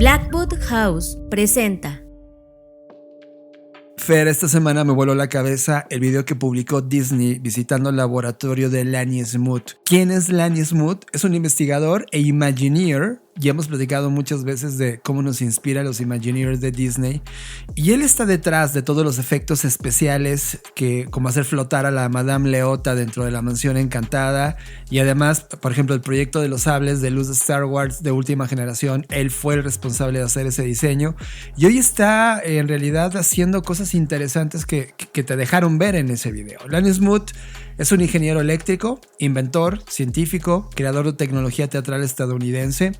Blackwood House presenta. Fer, esta semana me voló la cabeza el video que publicó Disney visitando el laboratorio de Lanny Smoot. ¿Quién es Lanny Smoot? Es un investigador e Imagineer. Ya hemos platicado muchas veces de cómo nos inspira los Imagineers de Disney. Y él está detrás de todos los efectos especiales, como hacer flotar a la Madame Leota dentro de la Mansión Encantada. Y además, por ejemplo, el proyecto de los sables de luz de Star Wars de última generación. Él fue el responsable de hacer ese diseño. Y hoy está en realidad haciendo cosas interesantes que te dejaron ver en ese video. Lanny Smoot es un ingeniero eléctrico, inventor, científico, creador de tecnología teatral estadounidense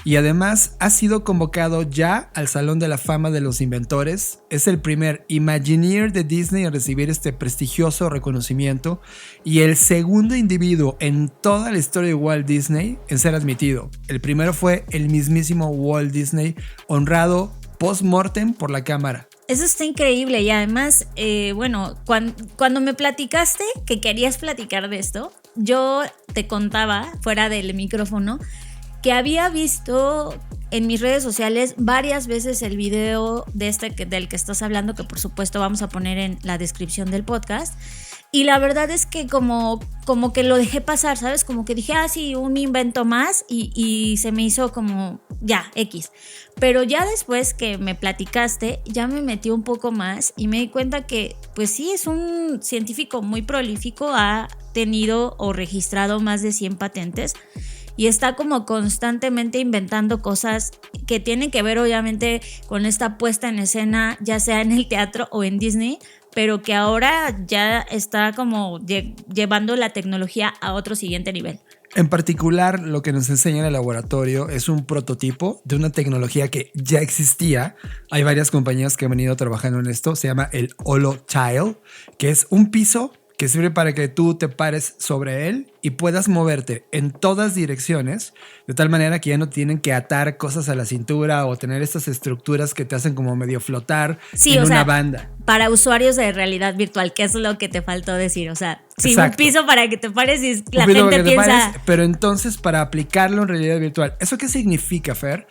y además ha sido convocado ya al Salón de la Fama de los Inventores. Es el primer Imagineer de Disney en recibir este prestigioso reconocimiento y el segundo individuo en toda la historia de Walt Disney en ser admitido. El primero fue el mismísimo Walt Disney, honrado post-mortem por la cámara. Eso está increíble y además, cuando me platicaste que querías platicar de esto, yo te contaba fuera del micrófono que había visto en mis redes sociales varias veces el video del que estás hablando, que por supuesto vamos a poner en la descripción del podcast. Y la verdad es que como que lo dejé pasar, ¿sabes? Como que dije, sí, un invento más y se me hizo como, ya, X. Pero ya después que me platicaste, ya me metí un poco más y me di cuenta que, pues sí, es un científico muy prolífico, ha tenido o registrado más de 100 patentes y está como constantemente inventando cosas que tienen que ver obviamente con esta puesta en escena, ya sea en el teatro o en Disney, pero que ahora ya está como llevando la tecnología a otro siguiente nivel. En particular, lo que nos enseña en el laboratorio es un prototipo de una tecnología que ya existía. Hay varias compañías que han venido trabajando en esto. Se llama el Holotile, que es un piso que sirve para que tú te pares sobre él y puedas moverte en todas direcciones, de tal manera que ya no tienen que atar cosas a la cintura o tener estas estructuras que te hacen como medio flotar en una banda. Para usuarios de realidad virtual, que es lo que te faltó decir, o sea, sin un piso para que te pares y la gente piensa... Pero entonces para aplicarlo en realidad virtual, ¿eso qué significa, Fer?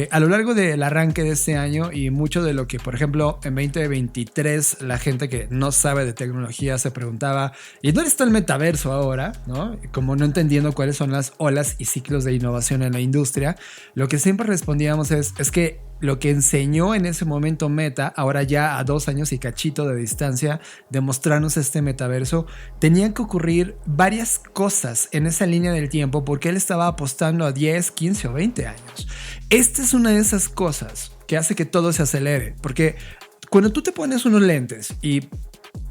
A lo largo del arranque de este año y mucho de lo que, por ejemplo, en 2023 la gente que no sabe de tecnología se preguntaba, ¿y dónde está el metaverso ahora? ¿No? Como no entendiendo cuáles son las olas y ciclos de innovación en la industria, lo que siempre respondíamos es que lo que enseñó en ese momento Meta, ahora ya a 2 años y cachito de distancia de mostrarnos este metaverso, tenían que ocurrir varias cosas en esa línea del tiempo porque él estaba apostando a 10, 15 o 20 años. Esta es una de esas cosas que hace que todo se acelere, porque cuando tú te pones unos lentes y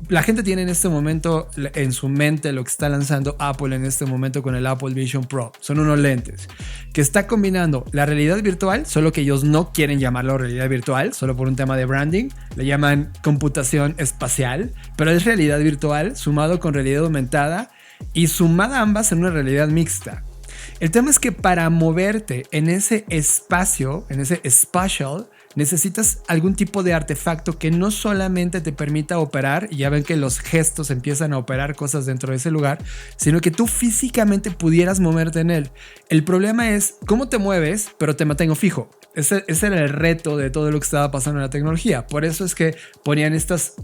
la gente tiene en este momento en su mente lo que está lanzando Apple en este momento con el Apple Vision Pro. Son unos lentes que está combinando la realidad virtual, solo que ellos no quieren llamarlo realidad virtual, solo por un tema de branding. Le llaman computación espacial, pero es realidad virtual sumado con realidad aumentada y sumada ambas en una realidad mixta. El tema es que para moverte en ese espacio, en ese spatial, necesitas algún tipo de artefacto que no solamente te permita operar, y ya ven que los gestos empiezan a operar cosas dentro de ese lugar, sino que tú físicamente pudieras moverte en él. El problema es cómo te mueves, pero te mantengo fijo. Ese era el reto de todo lo que estaba pasando en la tecnología. Por eso es que ponían estas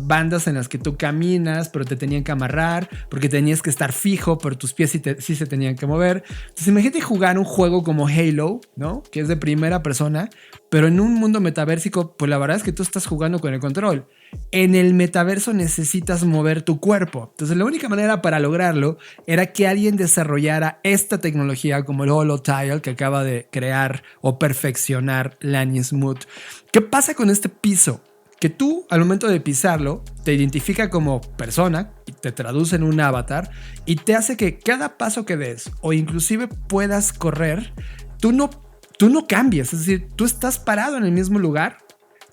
bandas en las que tú caminas, pero te tenían que amarrar, porque tenías que estar fijo, pero tus pies sí se tenían que mover. Entonces imagínate jugar un juego como Halo, ¿no? Que es de primera persona, pero en un mundo metaversico, pues la verdad es que tú estás jugando con el control. En el metaverso necesitas mover tu cuerpo. Entonces la única manera para lograrlo era que alguien desarrollara esta tecnología como el Holotile que acaba de crear o perfeccionar Lanny Smoot. ¿Qué pasa con este piso? Que tú al momento de pisarlo te identifica como persona y te traduce en un avatar y te hace que cada paso que des o inclusive puedas correr, tú no cambias. Es decir, tú estás parado en el mismo lugar,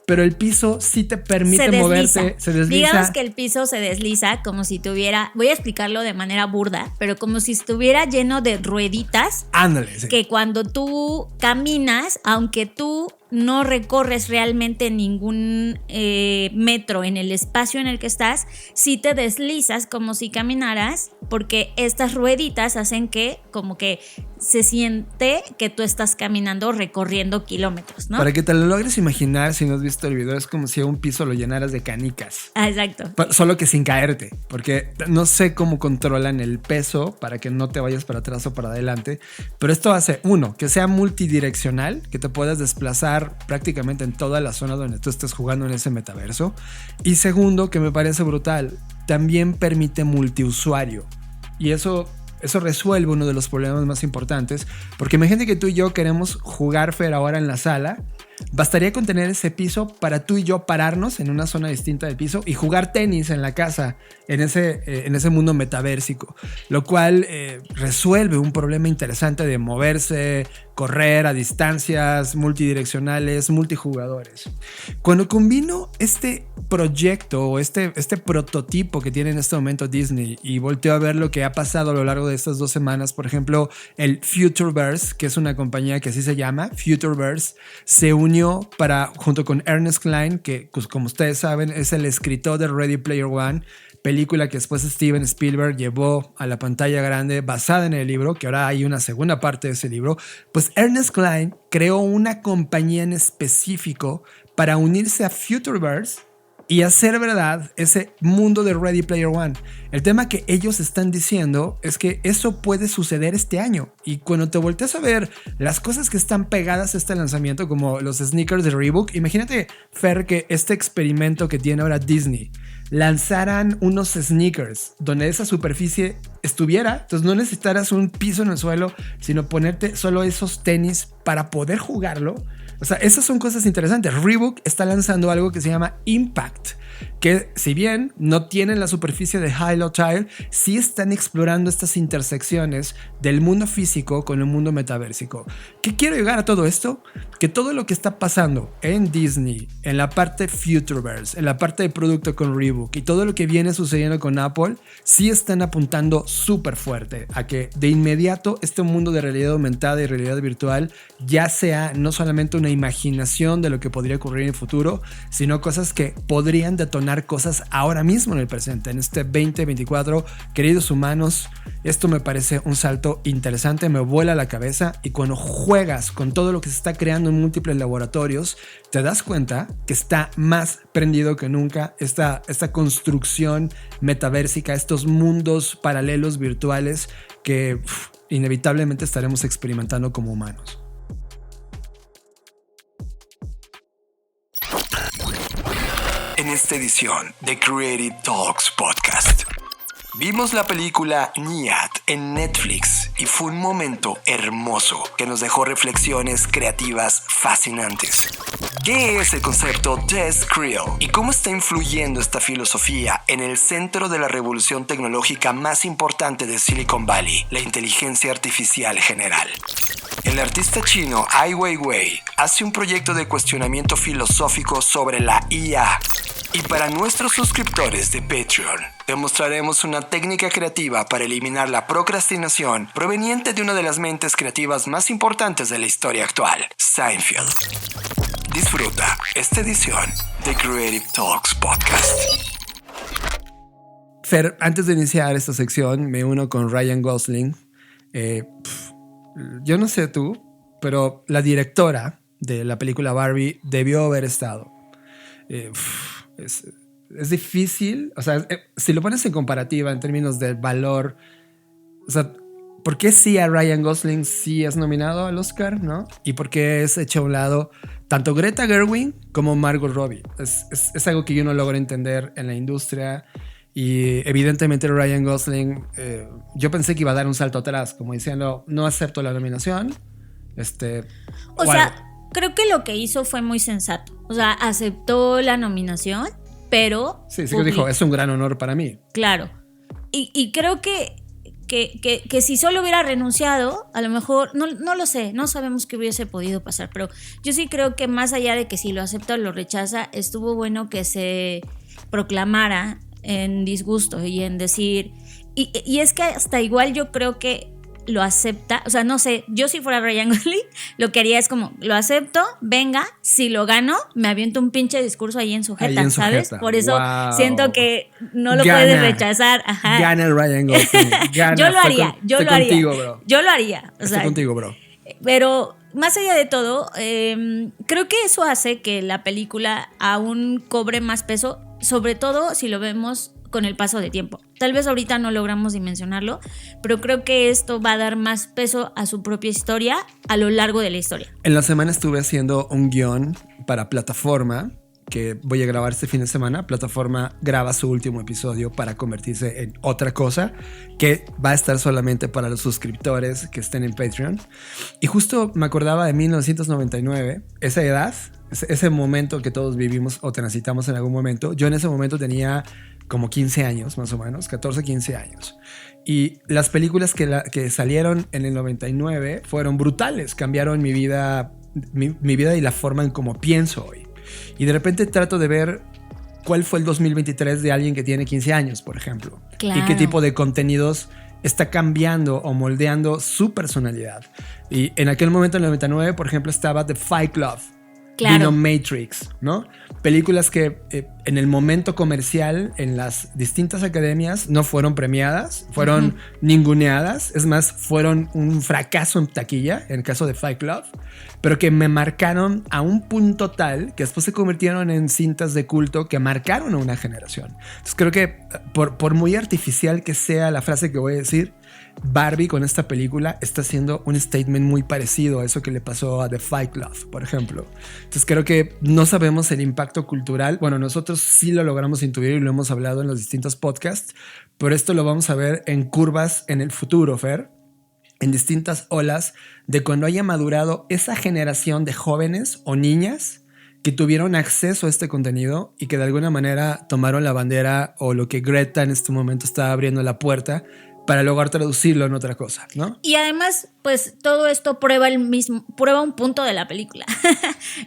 pero el piso sí te permite moverte, se desliza. Digamos que el piso se desliza como si tuviera, voy a explicarlo de manera burda, pero como si estuviera lleno de rueditas. Ándale, sí. Que cuando tú caminas, aunque tú no recorres realmente ningún metro en el espacio en el que estás, sí te deslizas como si caminaras, porque estas rueditas hacen que como que se siente que tú estás caminando, recorriendo kilómetros, ¿no? Para que te lo logres imaginar, si no has visto el video, es como si a un piso lo llenaras de canicas. Ah, exacto. Solo que sin caerte, porque no sé cómo controlan el peso para que no te vayas para atrás o para adelante, pero esto hace, uno, que sea multidireccional, que te puedas desplazar prácticamente en toda la zona donde tú estés jugando en ese metaverso, y segundo, que me parece brutal, también permite multiusuario, y eso resuelve uno de los problemas más importantes, porque imagínate que tú y yo queremos jugar Fer ahora en la sala. Bastaría con tener ese piso para tú y yo pararnos en una zona distinta del piso y jugar tenis en la casa, en ese mundo metaversico, lo cual resuelve un problema interesante de moverse, correr a distancias multidireccionales, multijugadores. Cuando combino este proyecto o este prototipo que tiene en este momento Disney y volteo a ver lo que ha pasado a lo largo de estas 2 semanas, por ejemplo, el Futureverse, que es una compañía que así se llama, Futureverse, se unió junto con Ernest Cline, que pues, como ustedes saben es el escritor de Ready Player One, película que después Steven Spielberg llevó a la pantalla grande basada en el libro, que ahora hay una segunda parte de ese libro. Pues Ernest Cline creó una compañía en específico para unirse a Futureverse y hacer verdad ese mundo de Ready Player One. El tema que ellos están diciendo es que eso puede suceder este año, y cuando te volteas a ver las cosas que están pegadas a este lanzamiento, como los sneakers de Reebok, imagínate, Fer, que este experimento que tiene ahora Disney, lanzaran unos sneakers donde esa superficie estuviera, entonces no necesitaras un piso en el suelo, sino ponerte solo esos tenis para poder jugarlo. O sea, esas son cosas interesantes. Reebok está lanzando algo que se llama Impact, que si bien no tienen la superficie de Hilo Tire, sí están explorando estas intersecciones del mundo físico con el mundo metaversico. ¿Qué quiero llegar a todo esto? Que todo lo que está pasando en Disney, en la parte Futureverse, en la parte de producto con Reebok y todo lo que viene sucediendo con Apple, sí están apuntando súper fuerte a que de inmediato este mundo de realidad aumentada y realidad virtual ya sea no solamente una imaginación de lo que podría ocurrir en el futuro, sino cosas que podrían detonar cosas ahora mismo en el presente, en este 2024. Queridos humanos, esto me parece un salto interesante, me vuela la cabeza, y cuando juegas con todo lo que se está creando en múltiples laboratorios, te das cuenta que está más prendido que nunca esta construcción metaversica, estos mundos paralelos virtuales que inevitablemente estaremos experimentando como humanos. En esta edición de Creative Talks Podcast, vimos la película Nyat en Netflix y fue un momento hermoso que nos dejó reflexiones creativas fascinantes. ¿Qué es el concepto Death Creel y cómo está influyendo esta filosofía en el centro de la revolución tecnológica más importante de Silicon Valley, la inteligencia artificial general? El artista chino Ai Weiwei hace un proyecto de cuestionamiento filosófico sobre la IA. Y para nuestros suscriptores de Patreon, demostraremos una técnica creativa para eliminar la procrastinación proveniente de una de las mentes creativas más importantes de la historia actual, Seinfeld. Disfruta esta edición de Creative Talks Podcast. Fer, antes de iniciar esta sección, me uno con Ryan Gosling. Yo no sé tú, pero la directora de la película Barbie debió haber estado. Es difícil, o sea, si lo pones en comparativa en términos de valor, o sea, ¿por qué sí a Ryan Gosling sí es nominado al Oscar, no? Y por qué es hecho a un lado tanto Greta Gerwig como Margot Robbie. Es algo que yo no logro entender en la industria. Y evidentemente Ryan Gosling, yo pensé que iba a dar un salto atrás, como diciendo, no acepto la nominación. O sea, creo que lo que hizo fue muy sensato. O sea, aceptó la nominación, pero... Sí, dijo, es un gran honor para mí. Claro. Y creo que si solo hubiera renunciado, a lo mejor, no lo sé, no sabemos qué hubiese podido pasar, pero yo sí creo que más allá de que si lo acepta o lo rechaza, estuvo bueno que se proclamara en disgusto y en decir... Y es que hasta igual yo creo que lo acepta, o sea, no sé, yo si fuera Ryan Gosling, lo que haría es como, lo acepto, venga, si lo gano, me aviento un pinche discurso ahí en su jeta, ¿sabes? Por eso siento que no lo puedes rechazar. Ajá. Gana el Ryan Gosling. Gana. Yo lo haría, contigo, bro. Yo lo haría. Estoy contigo, bro. Pero más allá de todo, creo que eso hace que la película aún cobre más peso, sobre todo si lo vemos con el paso de tiempo. Tal vez ahorita no logramos dimensionarlo, pero creo que esto va a dar más peso a su propia historia a lo largo de la historia. En la semana estuve haciendo un guión para Plataforma que voy a grabar este fin de semana. Plataforma graba su último episodio para convertirse en otra cosa que va a estar solamente para los suscriptores que estén en Patreon. Y justo me acordaba de 1999, esa edad, ese momento que todos vivimos o transitamos en algún momento. Yo en ese momento tenía como 15 años, más o menos, 14, 15 años. Y las películas que salieron en el 99 fueron brutales, cambiaron mi vida y la forma en cómo pienso hoy. Y de repente trato de ver cuál fue el 2023 de alguien que tiene 15 años, por ejemplo. Claro. Y qué tipo de contenidos está cambiando o moldeando su personalidad. Y en aquel momento, en el 99, por ejemplo, estaba The Fight Club. Claro. Vino Matrix, ¿no? Películas que en el momento comercial en las distintas academias no fueron premiadas, fueron ninguneadas, es más, fueron un fracaso en taquilla, en el caso de Fight Club, pero que me marcaron a un punto tal que después se convirtieron en cintas de culto que marcaron a una generación. Entonces creo que por muy artificial que sea la frase que voy a decir, Barbie con esta película está haciendo un statement muy parecido a eso que le pasó a The Fight Club, por ejemplo. Entonces creo que no sabemos el impacto cultural. Bueno, nosotros sí lo logramos intuir y lo hemos hablado en los distintos podcasts, pero esto lo vamos a ver en curvas en el futuro, Fer, en distintas olas de cuando haya madurado esa generación de jóvenes o niñas que tuvieron acceso a este contenido y que de alguna manera tomaron la bandera o lo que Greta en este momento está abriendo la puerta para lograr traducirlo en otra cosa, ¿no? Y además, pues todo esto prueba un punto de la película.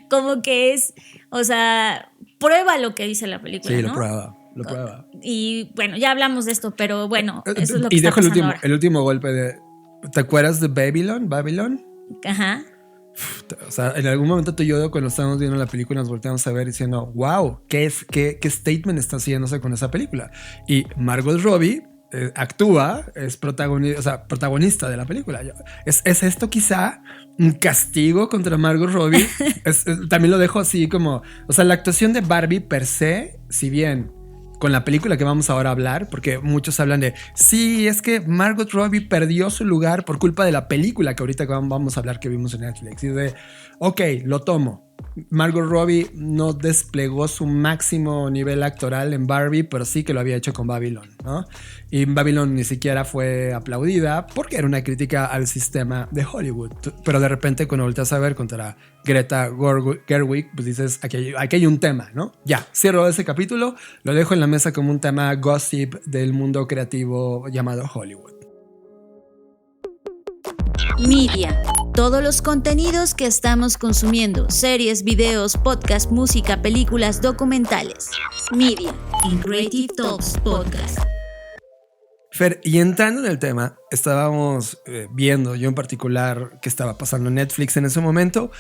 Como que es, o sea, prueba lo que dice la película, sí, ¿no? Lo prueba. Y bueno, ya hablamos de esto, pero bueno, eso es lo que y está dejo pasando ahora. el último golpe de... ¿Te acuerdas de Babylon? Ajá. O sea, en algún momento tú y yo, cuando estábamos viendo la película, nos volteamos a ver diciendo, wow, ¿qué statement está haciéndose con esa película? Y Margot Robbie actúa, es protagonista de la película. ¿Es esto quizá un castigo contra Margot Robbie? También lo dejo así como... O sea, la actuación de Barbie per se, si bien con la película que vamos ahora a hablar, porque muchos hablan de, sí, es que Margot Robbie perdió su lugar por culpa de la película que ahorita vamos a hablar que vimos en Netflix. Y de, ok, lo tomo. Margot Robbie no desplegó su máximo nivel actoral en Barbie, pero sí que lo había hecho con Babylon, ¿no? Y Babylon ni siquiera fue aplaudida porque era una crítica al sistema de Hollywood. Pero de repente cuando volteas a ver contra Greta Gerwig, pues dices, aquí hay un tema, ¿no? Ya, cierro ese capítulo, lo dejo en la mesa como un tema gossip del mundo creativo llamado Hollywood. Media. Todos los contenidos que estamos consumiendo, series, videos, podcasts, música, películas, documentales. Media in Creative Talks Podcast. Fer, y entrando en el tema, estábamos viendo, yo en particular, qué estaba pasando en Netflix en ese momento,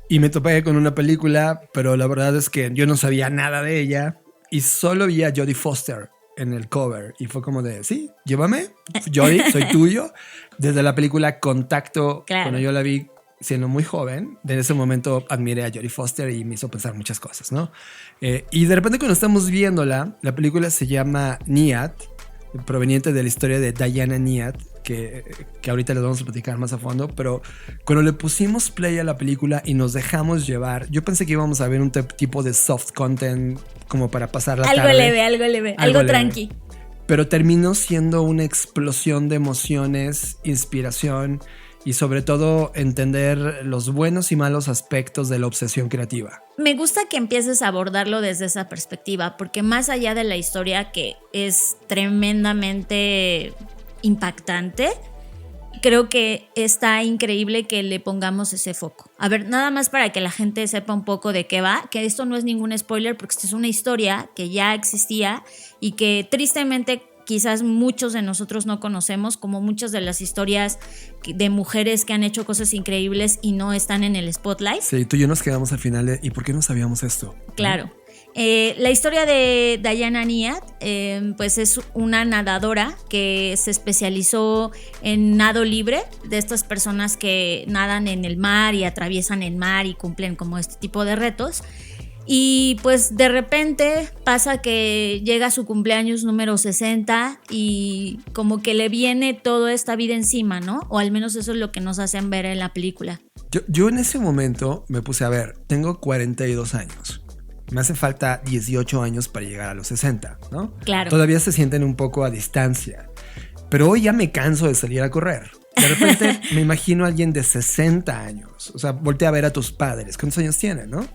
y me topé con una película, pero la verdad es que yo no sabía nada de ella, y solo vi a Jodie Foster en el cover, y fue como de, sí, llévame, Jodie, soy tuyo. Desde la película Contacto, claro. Cuando yo la vi siendo muy joven, desde ese momento admiré a Jodie Foster y me hizo pensar muchas cosas, ¿no? Y de repente cuando estamos viéndola, la película se llama Nyad, proveniente de la historia de Diana Nyad, que ahorita les vamos a platicar más a fondo, pero cuando le pusimos play a la película y nos dejamos llevar, yo pensé que íbamos a ver un tipo de soft content como para pasar la tarde. Algo leve, algo tranqui. Pero terminó siendo una explosión de emociones, inspiración y sobre todo entender los buenos y malos aspectos de la obsesión creativa. Me gusta que empieces a abordarlo desde esa perspectiva, porque más allá de la historia, que es tremendamente impactante, creo que está increíble que le pongamos ese foco. A ver, nada más para que la gente sepa un poco de qué va, que esto no es ningún spoiler, porque esto es una historia que ya existía y que tristemente quizás muchos de nosotros no conocemos, como muchas de las historias de mujeres que han hecho cosas increíbles y no están en el spotlight. Sí, tú y yo nos quedamos al final de ¿y por qué no sabíamos esto? Claro. La historia de Diana Nyad, pues es una nadadora que se especializó en nado libre, de estas personas que nadan en el mar y atraviesan el mar y cumplen como este tipo de retos. Y pues de repente pasa que llega su cumpleaños número 60 y como que le viene toda esta vida encima, ¿no? O al menos eso es lo que nos hacen ver en la película. Yo en ese momento me puse a ver, tengo 42 años. Me hace falta 18 años para llegar a los 60, ¿no? Claro. Todavía se sienten un poco a distancia. Pero hoy ya me canso de salir a correr. De repente me imagino a alguien de 60 años. O sea, voltea a ver a tus padres. ¿Cuántos años tienen, no?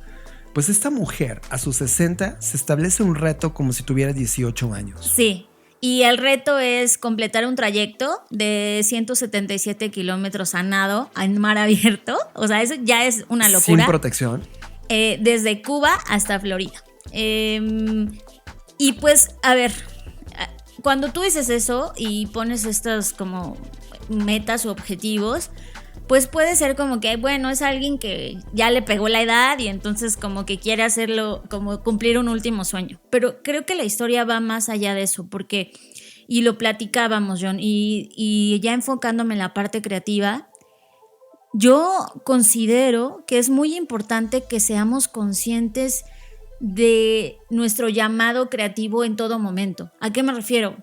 Pues esta mujer a sus 60 se establece un reto como si tuviera 18 años. Sí. Y el reto es completar un trayecto de 177 kilómetros a nado en mar abierto. O sea, eso ya es una locura. Sin protección. Desde Cuba hasta Florida. Y pues, a ver, cuando tú dices eso y pones estos como metas o objetivos, pues puede ser como que, bueno, es alguien que ya le pegó la edad y entonces como que quiere hacerlo, como cumplir un último sueño. Pero creo que la historia va más allá de eso, porque, y lo platicábamos, John, y ya enfocándome en la parte creativa, yo considero que es muy importante que seamos conscientes de nuestro llamado creativo en todo momento. ¿A qué me refiero?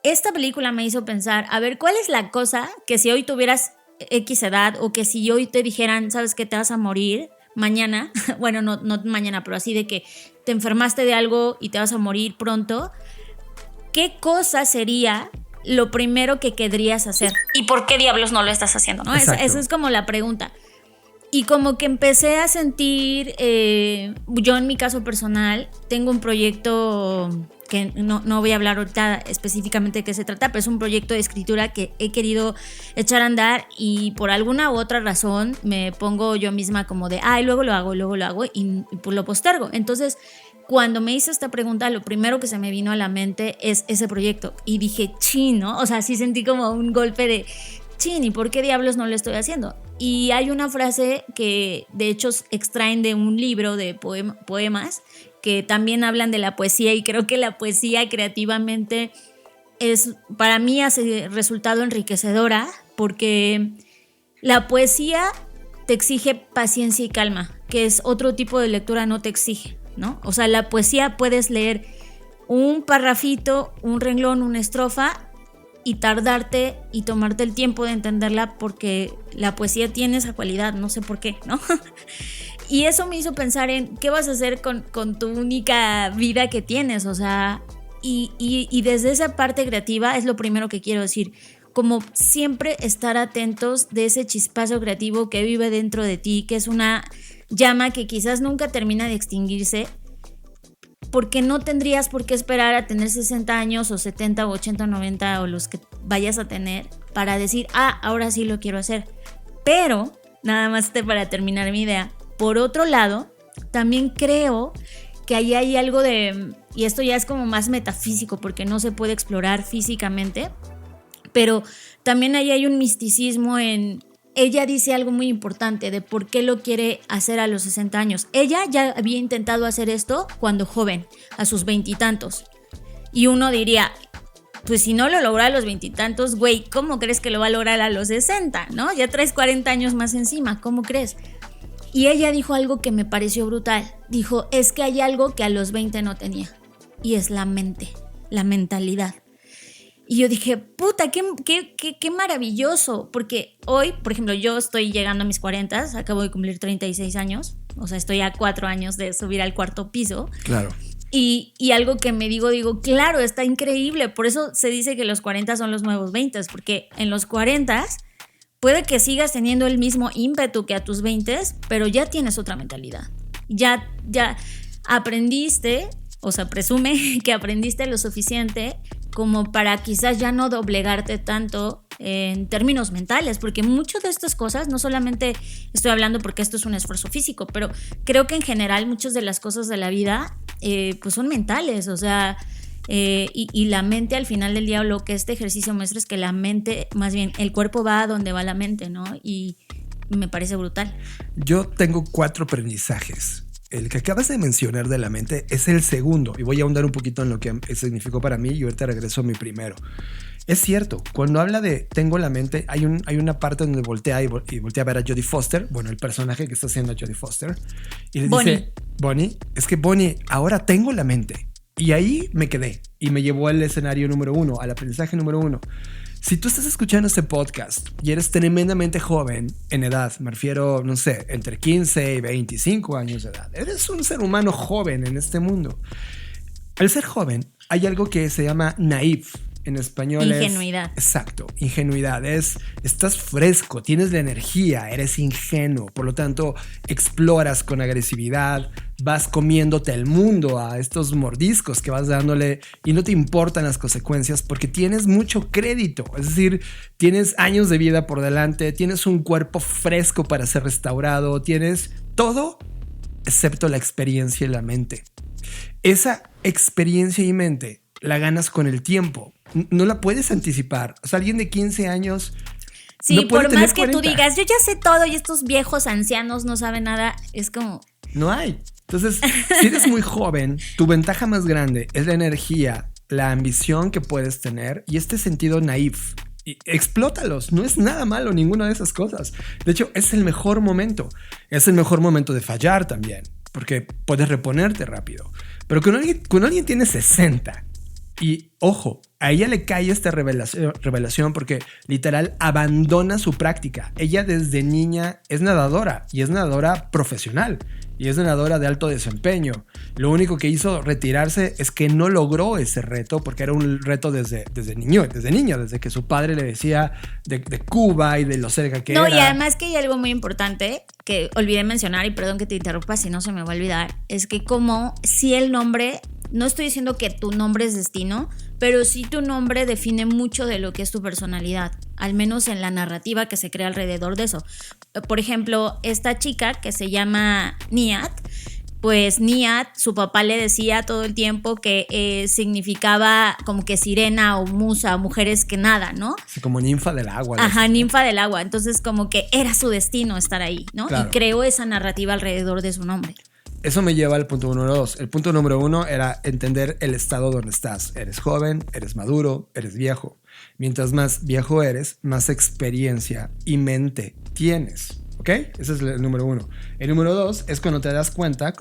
Esta película me hizo pensar, a ver, ¿cuál es la cosa que si hoy tuvieras X edad o que si hoy te dijeran, sabes que te vas a morir mañana, bueno, no mañana, pero así de que te enfermaste de algo y te vas a morir pronto, ¿qué cosa sería lo primero que querrías hacer? ¿Y por qué diablos no lo estás haciendo? ¿No? Esa es como la pregunta. Y como que empecé a sentir, yo en mi caso personal, tengo un proyecto que no voy a hablar ahorita específicamente de qué se trata, pero es un proyecto de escritura que he querido echar a andar y por alguna u otra razón me pongo yo misma como de, luego lo hago y pues lo postergo. Entonces, cuando me hice esta pregunta, lo primero que se me vino a la mente es ese proyecto y dije, chin, ¿no? O sea, sí sentí como un golpe de chin, ¿y por qué diablos no lo estoy haciendo? Y hay una frase que de hecho extraen de un libro de poemas que también hablan de la poesía y creo que la poesía creativamente para mí ha resultado enriquecedora porque la poesía te exige paciencia y calma, que es otro tipo de lectura no te exige, ¿no? O sea, la poesía puedes leer un parrafito, un renglón, una estrofa y tardarte y tomarte el tiempo de entenderla porque la poesía tiene esa cualidad, no sé por qué, ¿no? Y eso me hizo pensar en qué vas a hacer con tu única vida que tienes, o sea, y desde esa parte creativa es lo primero que quiero decir, como siempre estar atentos de ese chispazo creativo que vive dentro de ti, que es una llama que quizás nunca termina de extinguirse, porque no tendrías por qué esperar a tener 60 años o 70 o 80 o 90 o los que vayas a tener para decir, ahora sí lo quiero hacer. Pero, nada más para terminar mi idea, por otro lado, también creo que ahí hay algo de, y esto ya es como más metafísico porque no se puede explorar físicamente, pero también ahí hay un misticismo en... Ella dice algo muy importante de por qué lo quiere hacer a los 60 años. Ella ya había intentado hacer esto cuando joven, a sus 20 y tantos. Y uno diría, pues si no lo logró a los 20 y tantos, güey, ¿cómo crees que lo va a lograr a los 60? ¿No? Ya traes 40 años más encima, ¿cómo crees? Y ella dijo algo que me pareció brutal. Dijo, es que hay algo que a los 20 no tenía. Y es la mente, la mentalidad. Y yo dije, puta, qué maravilloso, porque hoy, por ejemplo, yo estoy llegando a mis 40, acabo de cumplir 36 años, o sea, estoy a 4 años de subir al 4º piso. Claro. Y algo que me digo, claro, está increíble, por eso se dice que los 40 son los nuevos 20, porque en los 40 puede que sigas teniendo el mismo ímpetu que a tus 20, pero ya tienes otra mentalidad. Ya aprendiste, o sea, presume que aprendiste lo suficiente como para quizás ya no doblegarte tanto en términos mentales, porque muchas de estas cosas, no solamente estoy hablando porque esto es un esfuerzo físico, pero creo que en general muchas de las cosas de la vida pues son mentales, o sea, Y la mente al final del día, lo que este ejercicio muestra es que la mente, más bien el cuerpo va a donde va la mente, ¿no? Y me parece brutal. Yo tengo 4 aprendizajes. El que acabas de mencionar de la mente es el segundo, y voy a ahondar un poquito en lo que significó para mí y ahorita regreso a mi primero. Es cierto, cuando habla de tengo la mente, hay una parte donde voltea y voltea a ver a Jodie Foster, bueno, el personaje que está haciendo a Jodie Foster, y le dice, Bonnie, es que Bonnie, ahora tengo la mente. Y ahí me quedé y me llevó al escenario número 1, al aprendizaje número 1. Si tú estás escuchando este podcast y eres tremendamente joven en edad, me refiero, no sé, entre 15 y 25 años de edad, eres un ser humano joven en este mundo. Al ser joven, hay algo que se llama naïf. En español ingenuidad. Exacto, ingenuidad. Estás fresco, tienes la energía, eres ingenuo. Por lo tanto, exploras con agresividad, vas comiéndote el mundo a estos mordiscos que vas dándole y no te importan las consecuencias porque tienes mucho crédito. Es decir, tienes años de vida por delante, tienes un cuerpo fresco para ser restaurado, tienes todo excepto la experiencia y la mente. Esa experiencia y mente la ganas con el tiempo. No la puedes anticipar. O sea, alguien de 15 años... Sí, no puede por más tener que 40. tú digas, yo ya sé todo y estos viejos ancianos no saben nada, es como... No hay. Entonces, si eres muy joven, tu ventaja más grande es la energía, la ambición que puedes tener y este sentido naif. Y explótalos. No es nada malo ninguna de esas cosas. De hecho, es el mejor momento. Es el mejor momento de fallar también, porque puedes reponerte rápido. Pero cuando alguien tiene 60... Y ojo, a ella le cae esta revelación porque literal abandona su práctica. Ella desde niña es nadadora y es nadadora profesional y es nadadora de alto desempeño. Lo único que hizo retirarse es que no logró ese reto porque era un reto desde niña, desde que su padre le decía de Cuba y de lo cerca que era. No, y además que hay algo muy importante que olvidé mencionar y perdón que te interrumpa si no se me va a olvidar, es que como si el nombre... No estoy diciendo que tu nombre es destino, pero sí tu nombre define mucho de lo que es tu personalidad, al menos en la narrativa que se crea alrededor de eso. Por ejemplo, esta chica que se llama Nihat, pues Nihat, su papá le decía todo el tiempo que significaba como que sirena o musa, mujeres que nadan, ¿no? Sí, como ninfa del agua. Ajá, ninfa del agua. Entonces como que era su destino estar ahí, ¿no? Claro. Y creó esa narrativa alrededor de su nombre. Eso me lleva al punto número 2. El punto número 1 era entender el estado donde estás. Eres joven, eres maduro, eres viejo. Mientras más viejo eres, más experiencia y mente tienes. ¿Ok? Ese es el número 1. El número 2 es cuando te das cuenta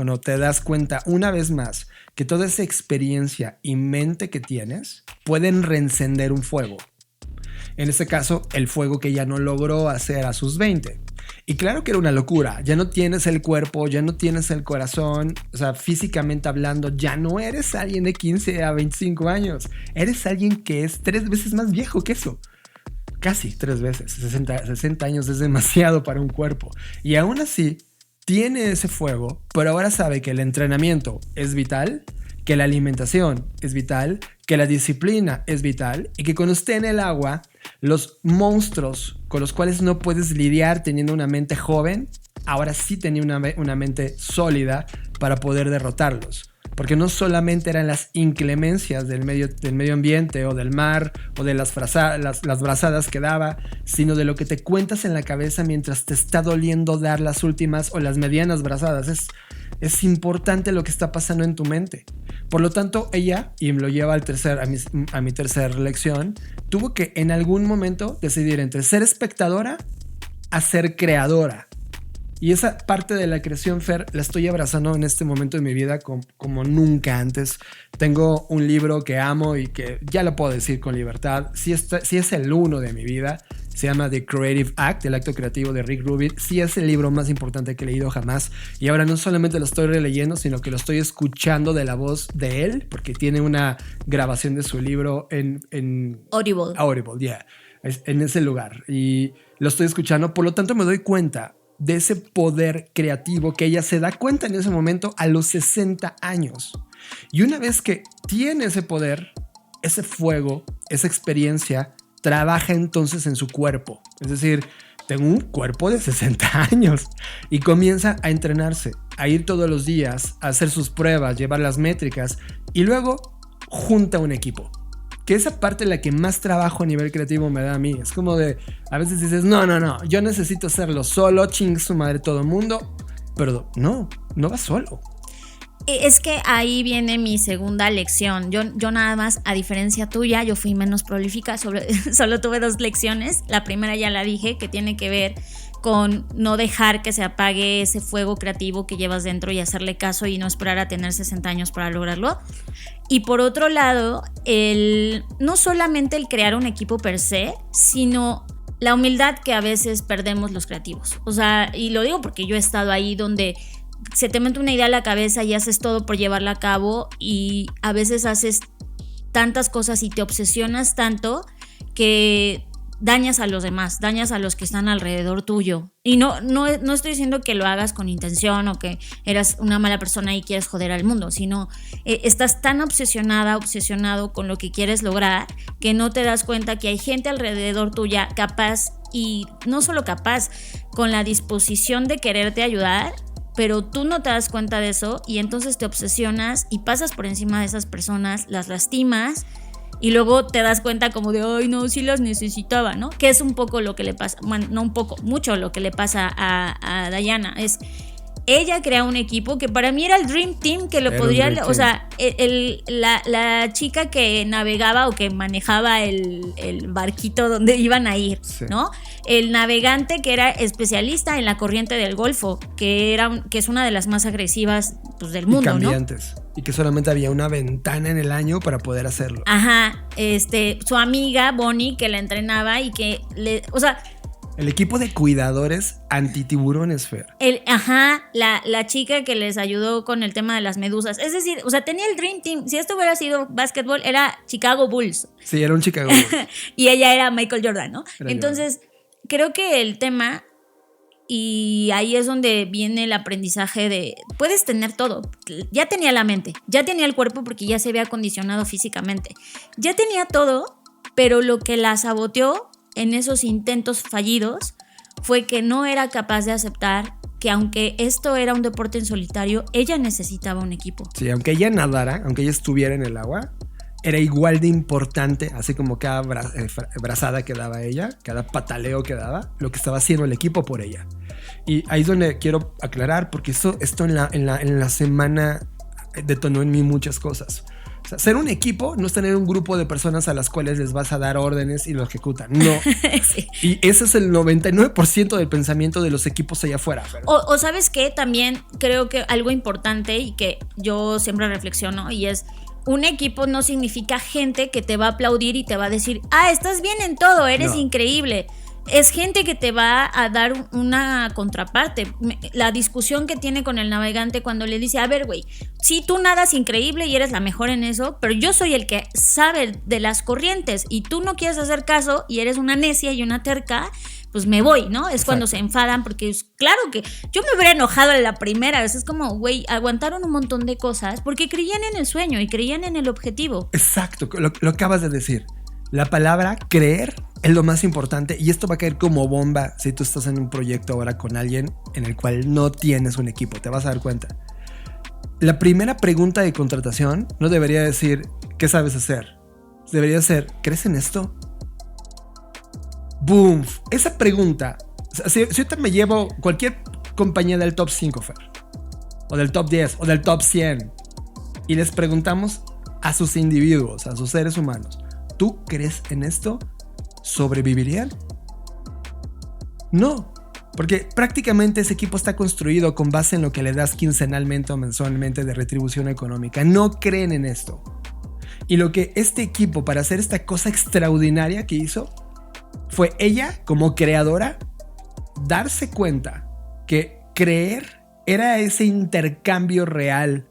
una vez más que toda esa experiencia y mente que tienes pueden reencender un fuego. En este caso, el fuego que ya no logró hacer a sus 20. Y claro que era una locura, ya no tienes el cuerpo, ya no tienes el corazón, o sea, físicamente hablando, ya no eres alguien de 15 a 25 años, eres alguien que es 3 veces más viejo que eso, casi 3 veces, 60 años es demasiado para un cuerpo, y aún así tiene ese fuego, pero ahora sabe que el entrenamiento es vital, que la alimentación es vital, que la disciplina es vital y que cuando esté en el agua, los monstruos con los cuales no puedes lidiar teniendo una mente joven, ahora sí tenía una mente sólida para poder derrotarlos. Porque no solamente eran las inclemencias del medio ambiente o del mar o de las brazadas que daba, sino de lo que te cuentas en la cabeza mientras te está doliendo dar las últimas o las medianas brazadas. Es importante lo que está pasando en tu mente. Por lo tanto, ella, y me lo lleva a mi tercera lección, tuvo que en algún momento decidir entre ser espectadora a ser creadora. Y esa parte de la creación, Fer, la estoy abrazando en este momento de mi vida como nunca antes. Tengo un libro que amo y que ya lo puedo decir con libertad. Sí es el uno de mi vida. Se llama The Creative Act, el acto creativo de Rick Rubin. Sí es el libro más importante que he leído jamás. Y ahora no solamente lo estoy releyendo, sino que lo estoy escuchando de la voz de él, porque tiene una grabación de su libro en Audible. Audible, yeah. En ese lugar. Y lo estoy escuchando. Por lo tanto, me doy cuenta de ese poder creativo que ella se da cuenta en ese momento a los 60 años. Y una vez que tiene ese poder, ese fuego, esa experiencia, trabaja entonces en su cuerpo. Es decir, tengo un cuerpo de 60 años y comienza a entrenarse, a ir todos los días, a hacer sus pruebas, llevar las métricas y luego junta un equipo. Que esa parte es la que más trabajo a nivel creativo me da a mí. Es como de, a veces dices, no, yo necesito hacerlo solo, ching su madre todo el mundo. Pero no vas solo. Es que ahí viene mi segunda lección. Yo nada más, a diferencia tuya, yo fui menos prolífica, solo tuve 2 lecciones. La primera ya la dije, que tiene que ver con no dejar que se apague ese fuego creativo que llevas dentro y hacerle caso y no esperar a tener 60 años para lograrlo. Y por otro lado, no solamente el crear un equipo per se, sino la humildad que a veces perdemos los creativos. O sea, y lo digo porque yo he estado ahí donde se te mete una idea a la cabeza y haces todo por llevarla a cabo y a veces haces tantas cosas y te obsesionas tanto que dañas a los demás, dañas a los que están alrededor tuyo. Y no estoy diciendo que lo hagas con intención o que eras una mala persona y quieres joder al mundo, sino estás tan obsesionado con lo que quieres lograr que no te das cuenta que hay gente alrededor tuya capaz, y no solo capaz, con la disposición de quererte ayudar, pero tú no te das cuenta de eso y entonces te obsesionas y pasas por encima de esas personas, las lastimas y luego te das cuenta como de, ay no, sí las necesitaba, ¿no? Que es un poco lo que le pasa, bueno, no un poco, mucho lo que le pasa a Diana. Ella crea un equipo que para mí era el Dream Team, que lo podría, o sea, la chica que navegaba o que manejaba el barquito donde iban a ir, sí, ¿no? El navegante que era especialista en la corriente del Golfo, que es una de las más agresivas, pues, del mundo, y cambiantes, ¿no? Y que solamente había una ventana en el año para poder hacerlo. Ajá, su amiga Bonnie, que la entrenaba y que o sea, el equipo de cuidadores antitiburones, Fer. La chica que les ayudó con el tema de las medusas. Es decir, o sea, tenía el Dream Team. Si esto hubiera sido básquetbol, era Chicago Bulls. Sí, era un Chicago Bulls. Y ella era Michael Jordan, ¿no? Entonces, creo que el tema, y ahí es donde viene el aprendizaje de, puedes tener todo. Ya tenía la mente, ya tenía el cuerpo porque ya se había acondicionado físicamente. Ya tenía todo, pero lo que la saboteó en esos intentos fallidos fue que no era capaz de aceptar que aunque esto era un deporte en solitario, ella necesitaba un equipo. Sí, aunque ella nadara, aunque ella estuviera en el agua, era igual de importante, así como cada brazada que daba ella, cada pataleo que daba, lo que estaba haciendo el equipo por ella. Y ahí es donde quiero aclarar, porque esto en la semana detonó en mí muchas cosas. O sea, ser un equipo no es tener un grupo de personas a las cuales les vas a dar órdenes y lo ejecutan. No. Sí. Y ese es el 99% del pensamiento de los equipos allá afuera. Pero... O ¿sabes qué? También creo que algo importante y que yo siempre reflexiono y es, un equipo no significa gente que te va a aplaudir y te va a decir, estás bien en todo, eres increíble. Es gente que te va a dar una contraparte. La discusión que tiene con el navegante cuando le dice, a ver, güey, sí, tú nadas increíble y eres la mejor en eso, pero yo soy el que sabe de las corrientes y tú no quieres hacer caso y eres una necia y una terca, pues me voy, ¿no? Es cuando se enfadan, porque es claro que yo me hubiera enojado a la primera. Es como, güey, aguantaron un montón de cosas porque creían en el sueño y creían en el objetivo. Exacto, lo acabas de decir. La palabra creer es lo más importante y esto va a caer como bomba si tú estás en un proyecto ahora con alguien en el cual no tienes un equipo, te vas a dar cuenta. La primera pregunta de contratación no debería decir ¿qué sabes hacer? Debería ser ¿crees en esto? ¡Boom! Esa pregunta, si ahorita me llevo cualquier compañía del top 5, Fer, o del top 10 o del top 100 y les preguntamos a sus individuos, a sus seres humanos, ¿tú crees en esto? ¿Sobrevivirían? No, porque prácticamente ese equipo está construido con base en lo que le das quincenalmente o mensualmente de retribución económica. No creen en esto. Y lo que este equipo, para hacer esta cosa extraordinaria que hizo, fue ella, como creadora, darse cuenta que creer era ese intercambio real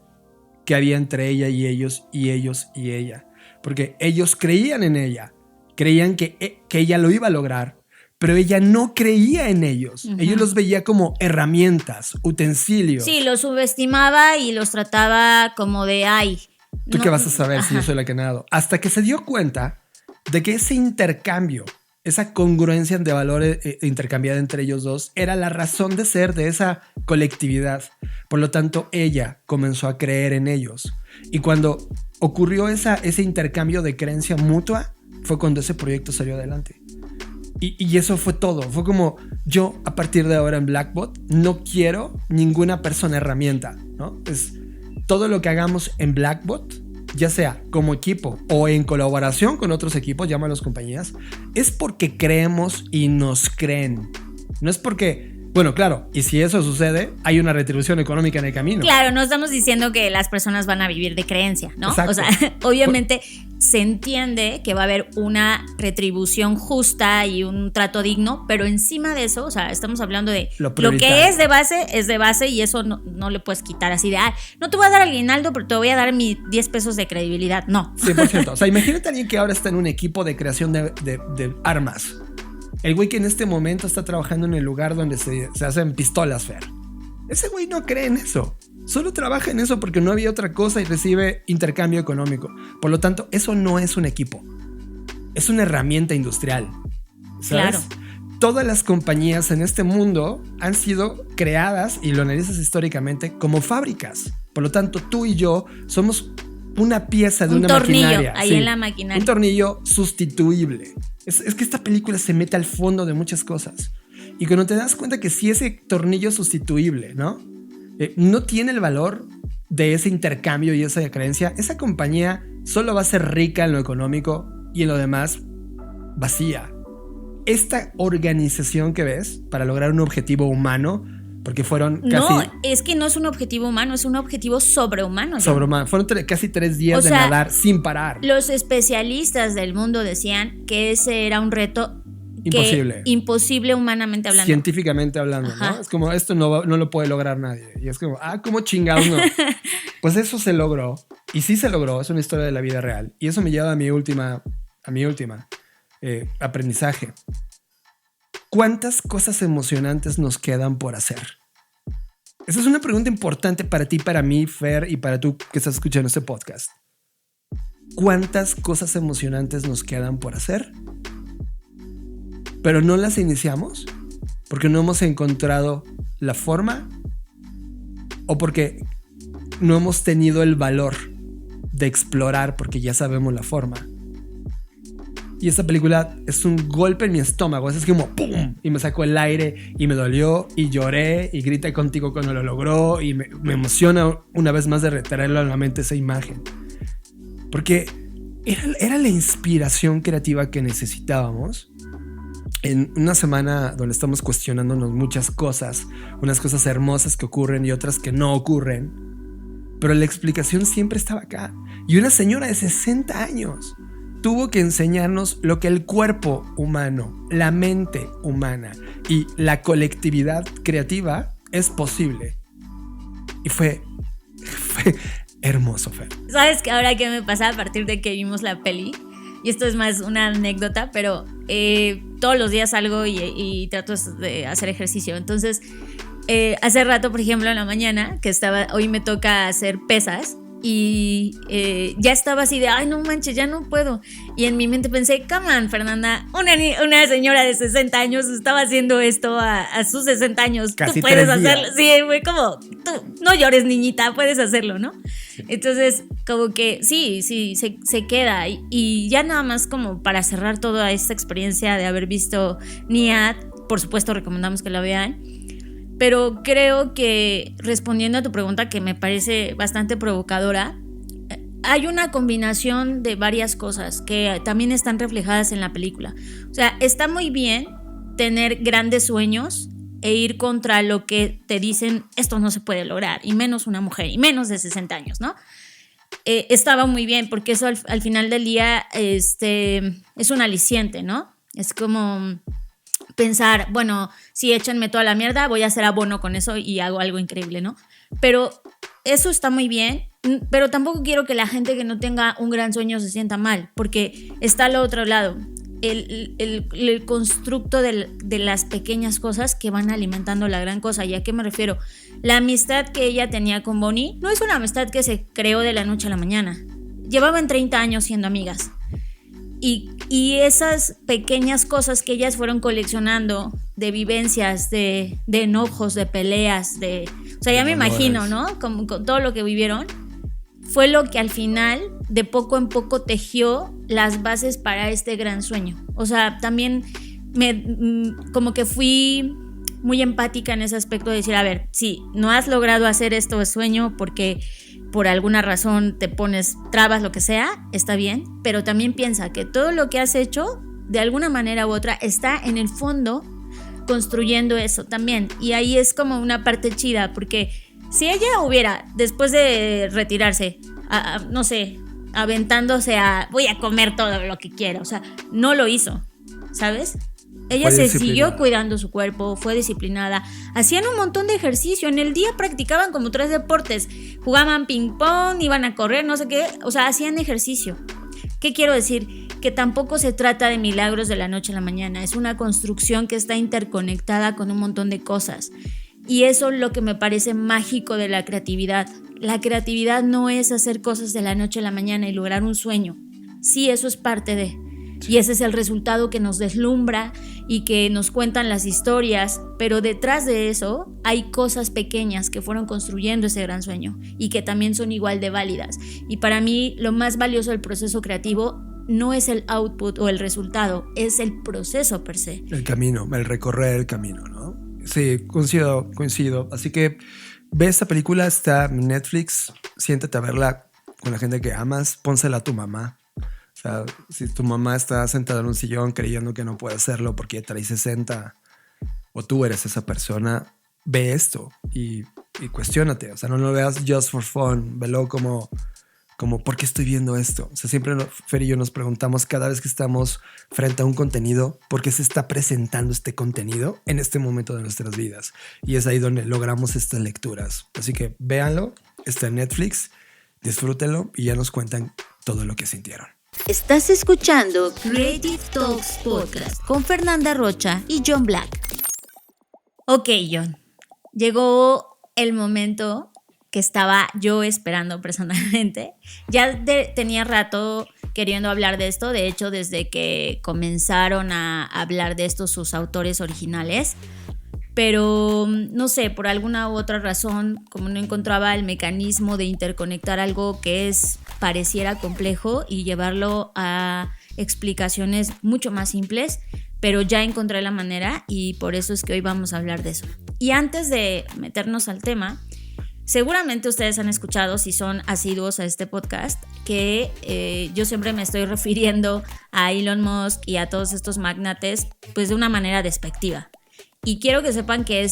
que había entre ella y ellos, y ellos y ella. Porque ellos creían en ella, creían que ella lo iba a lograr, pero ella no creía en ellos. Uh-huh. Ellos los veía como herramientas, utensilios. Sí, los subestimaba y los trataba como de ay. ¿Tú qué vas a saber si yo soy la que nado? Hasta que se dio cuenta de que ese intercambio, esa congruencia de valores intercambiada entre ellos dos, era la razón de ser de esa colectividad. Por lo tanto, ella comenzó a creer en ellos. Y cuando ocurrió ese intercambio de creencia mutua, fue cuando ese proyecto salió adelante. Y eso fue todo. Fue como, yo a partir de ahora en Blackbot no quiero ninguna persona herramienta, ¿no? Es todo lo que hagamos en Blackbot, ya sea como equipo o en colaboración con otros equipos, llámalos compañías, es porque creemos y nos creen. No es porque... Bueno, claro, y si eso sucede, hay una retribución económica en el camino. Claro, no estamos diciendo que las personas van a vivir de creencia, ¿no? Exacto. O sea, obviamente se entiende que va a haber una retribución justa y un trato digno, pero encima de eso, o sea, estamos hablando de lo que es de base y eso no le puedes quitar así de, no te voy a dar aguinaldo, pero te voy a dar mis 10 pesos de credibilidad. No. 100%. O sea, imagínate a alguien que ahora está en un equipo de creación de armas. El güey que en este momento está trabajando en el lugar donde se hacen pistolas, Fer. Ese güey no cree en eso. Solo trabaja en eso porque no había otra cosa y recibe intercambio económico. Por lo tanto, eso no es un equipo. Es una herramienta industrial. ¿Sabes? Claro. Todas las compañías en este mundo han sido creadas, y lo analizas históricamente, como fábricas. Por lo tanto, tú y yo somos una pieza de una maquinaria. Un tornillo ahí en la maquinaria. Un tornillo sustituible. Es que esta película se mete al fondo de muchas cosas. Y cuando te das cuenta que si ese tornillo sustituible, ¿no? No tiene el valor de ese intercambio y esa creencia, esa compañía solo va a ser rica en lo económico y en lo demás vacía. Esta organización que ves para lograr un objetivo humano, porque fueron casi... No, es que no es un objetivo humano, es un objetivo sobrehumano. Sobrehumano. Fueron casi 3 días de nadar sin parar. Los especialistas del mundo decían que ese era un reto imposible humanamente hablando. Científicamente hablando, ajá, ¿no? Es como, esto no lo puede lograr nadie. Y es como, ¿cómo chingados no? Pues eso se logró. Y sí se logró, es una historia de la vida real. Y eso me lleva a mi última aprendizaje. ¿Cuántas cosas emocionantes nos quedan por hacer? Esa es una pregunta importante para ti, para mí, Fer, y para tú que estás escuchando este podcast. ¿Cuántas cosas emocionantes nos quedan por hacer? Pero no las iniciamos porque no hemos encontrado la forma o porque no hemos tenido el valor de explorar porque ya sabemos la forma. Y esta película es un golpe en mi estómago. Es como ¡pum! Y me sacó el aire y me dolió y lloré y grité contigo cuando lo logró y me emociona una vez más de retraerlo a la mente esa imagen. Porque era la inspiración creativa que necesitábamos en una semana donde estamos cuestionándonos muchas cosas, unas cosas hermosas que ocurren y otras que no ocurren. Pero la explicación siempre estaba acá. Y una señora de 60 años tuvo que enseñarnos lo que el cuerpo humano, la mente humana y la colectividad creativa es posible. Y fue hermoso, Fer. ¿Sabes que ahora qué me pasa a partir de que vimos la peli? Y esto es más una anécdota, pero todos los días salgo y trato de hacer ejercicio. Entonces, hace rato, por ejemplo, en la mañana, hoy me toca hacer pesas. Y ya estaba así de, ay, no manches, ya no puedo. Y en mi mente pensé, come on, Fernanda, una señora de 60 años estaba haciendo esto a sus 60 años. Casi tú puedes 3 días. hacerlo. Sí, fue como, tú no llores, niñita, puedes hacerlo, ¿no? Sí. Entonces, como que sí, se queda. Y ya nada más como para cerrar toda esta experiencia de haber visto Niad, por supuesto recomendamos que la vean. Pero creo que respondiendo a tu pregunta, que me parece bastante provocadora, hay una combinación de varias cosas que también están reflejadas en la película. O sea, está muy bien tener grandes sueños e ir contra lo que te dicen, esto no se puede lograr, y menos una mujer, y menos de 60 años, ¿no? Estaba muy bien, porque eso al final del día es un aliciente, ¿no? Es como pensar, bueno, si échenme toda la mierda, voy a hacer abono con eso y hago algo increíble, ¿no? Pero eso está muy bien, pero tampoco quiero que la gente que no tenga un gran sueño se sienta mal, porque está al otro lado, el constructo de las pequeñas cosas que van alimentando la gran cosa. ¿Y a qué me refiero? La amistad que ella tenía con Bonnie no es una amistad que se creó de la noche a la mañana. Llevaban 30 años siendo amigas. Y esas pequeñas cosas que ellas fueron coleccionando de vivencias, de enojos, de peleas, o sea, ya me imagino, ¿no? Con todo lo que vivieron, fue lo que al final de poco en poco tejió las bases para este gran sueño. O sea, también como que fui muy empática en ese aspecto de decir, a ver, sí, no has logrado hacer esto de sueño porque por alguna razón te pones trabas, lo que sea, está bien, pero también piensa que todo lo que has hecho, de alguna manera u otra, está en el fondo construyendo eso también. Y ahí es como una parte chida, porque si ella hubiera, después de retirarse, no sé, aventándose a voy a comer todo lo que quiera, o sea, no lo hizo, ¿sabes? Ella se siguió cuidando su cuerpo, fue disciplinada, hacían un montón de ejercicio, en el día practicaban como 3 deportes, jugaban ping pong, iban a correr, no sé qué, o sea, hacían ejercicio. ¿Qué quiero decir? Que tampoco se trata de milagros de la noche a la mañana, es una construcción que está interconectada con un montón de cosas. Y eso es lo que me parece mágico de la creatividad. La creatividad no es hacer cosas de la noche a la mañana y lograr un sueño. Sí, eso es parte de... Y ese es el resultado que nos deslumbra y que nos cuentan las historias, pero detrás de eso hay cosas pequeñas que fueron construyendo ese gran sueño y que también son igual de válidas. Y para mí lo más valioso del proceso creativo no es el output o el resultado, es el proceso per se. El camino, el recorrer el camino, ¿no? Sí, coincido. Así que ve esta película, está en Netflix, siéntate a verla con la gente que amas, pónsela a tu mamá. O sea, si tu mamá está sentada en un sillón creyendo que no puede hacerlo porque trae 60 o tú eres esa persona, ve esto y cuestiónate. O sea, no lo veas just for fun, velo como ¿por qué estoy viendo esto? O sea, siempre Fer y yo nos preguntamos cada vez que estamos frente a un contenido, ¿por qué se está presentando este contenido en este momento de nuestras vidas? Y es ahí donde logramos estas lecturas. Así que véanlo, está en Netflix, disfrútenlo y ya nos cuentan todo lo que sintieron. Estás escuchando Creative Talks Podcast con Fernanda Rocha y John Black. Ok, John, llegó el momento que estaba yo esperando personalmente. Ya tenía rato queriendo hablar de esto, de hecho desde que comenzaron a hablar de esto sus autores originales, pero no sé, por alguna u otra razón, como no encontraba el mecanismo de interconectar algo que pareciera complejo y llevarlo a explicaciones mucho más simples, pero ya encontré la manera y por eso es que hoy vamos a hablar de eso. Y antes de meternos al tema, seguramente ustedes han escuchado, si son asiduos a este podcast, que yo siempre me estoy refiriendo a Elon Musk y a todos estos magnates pues de una manera despectiva. Y quiero que sepan que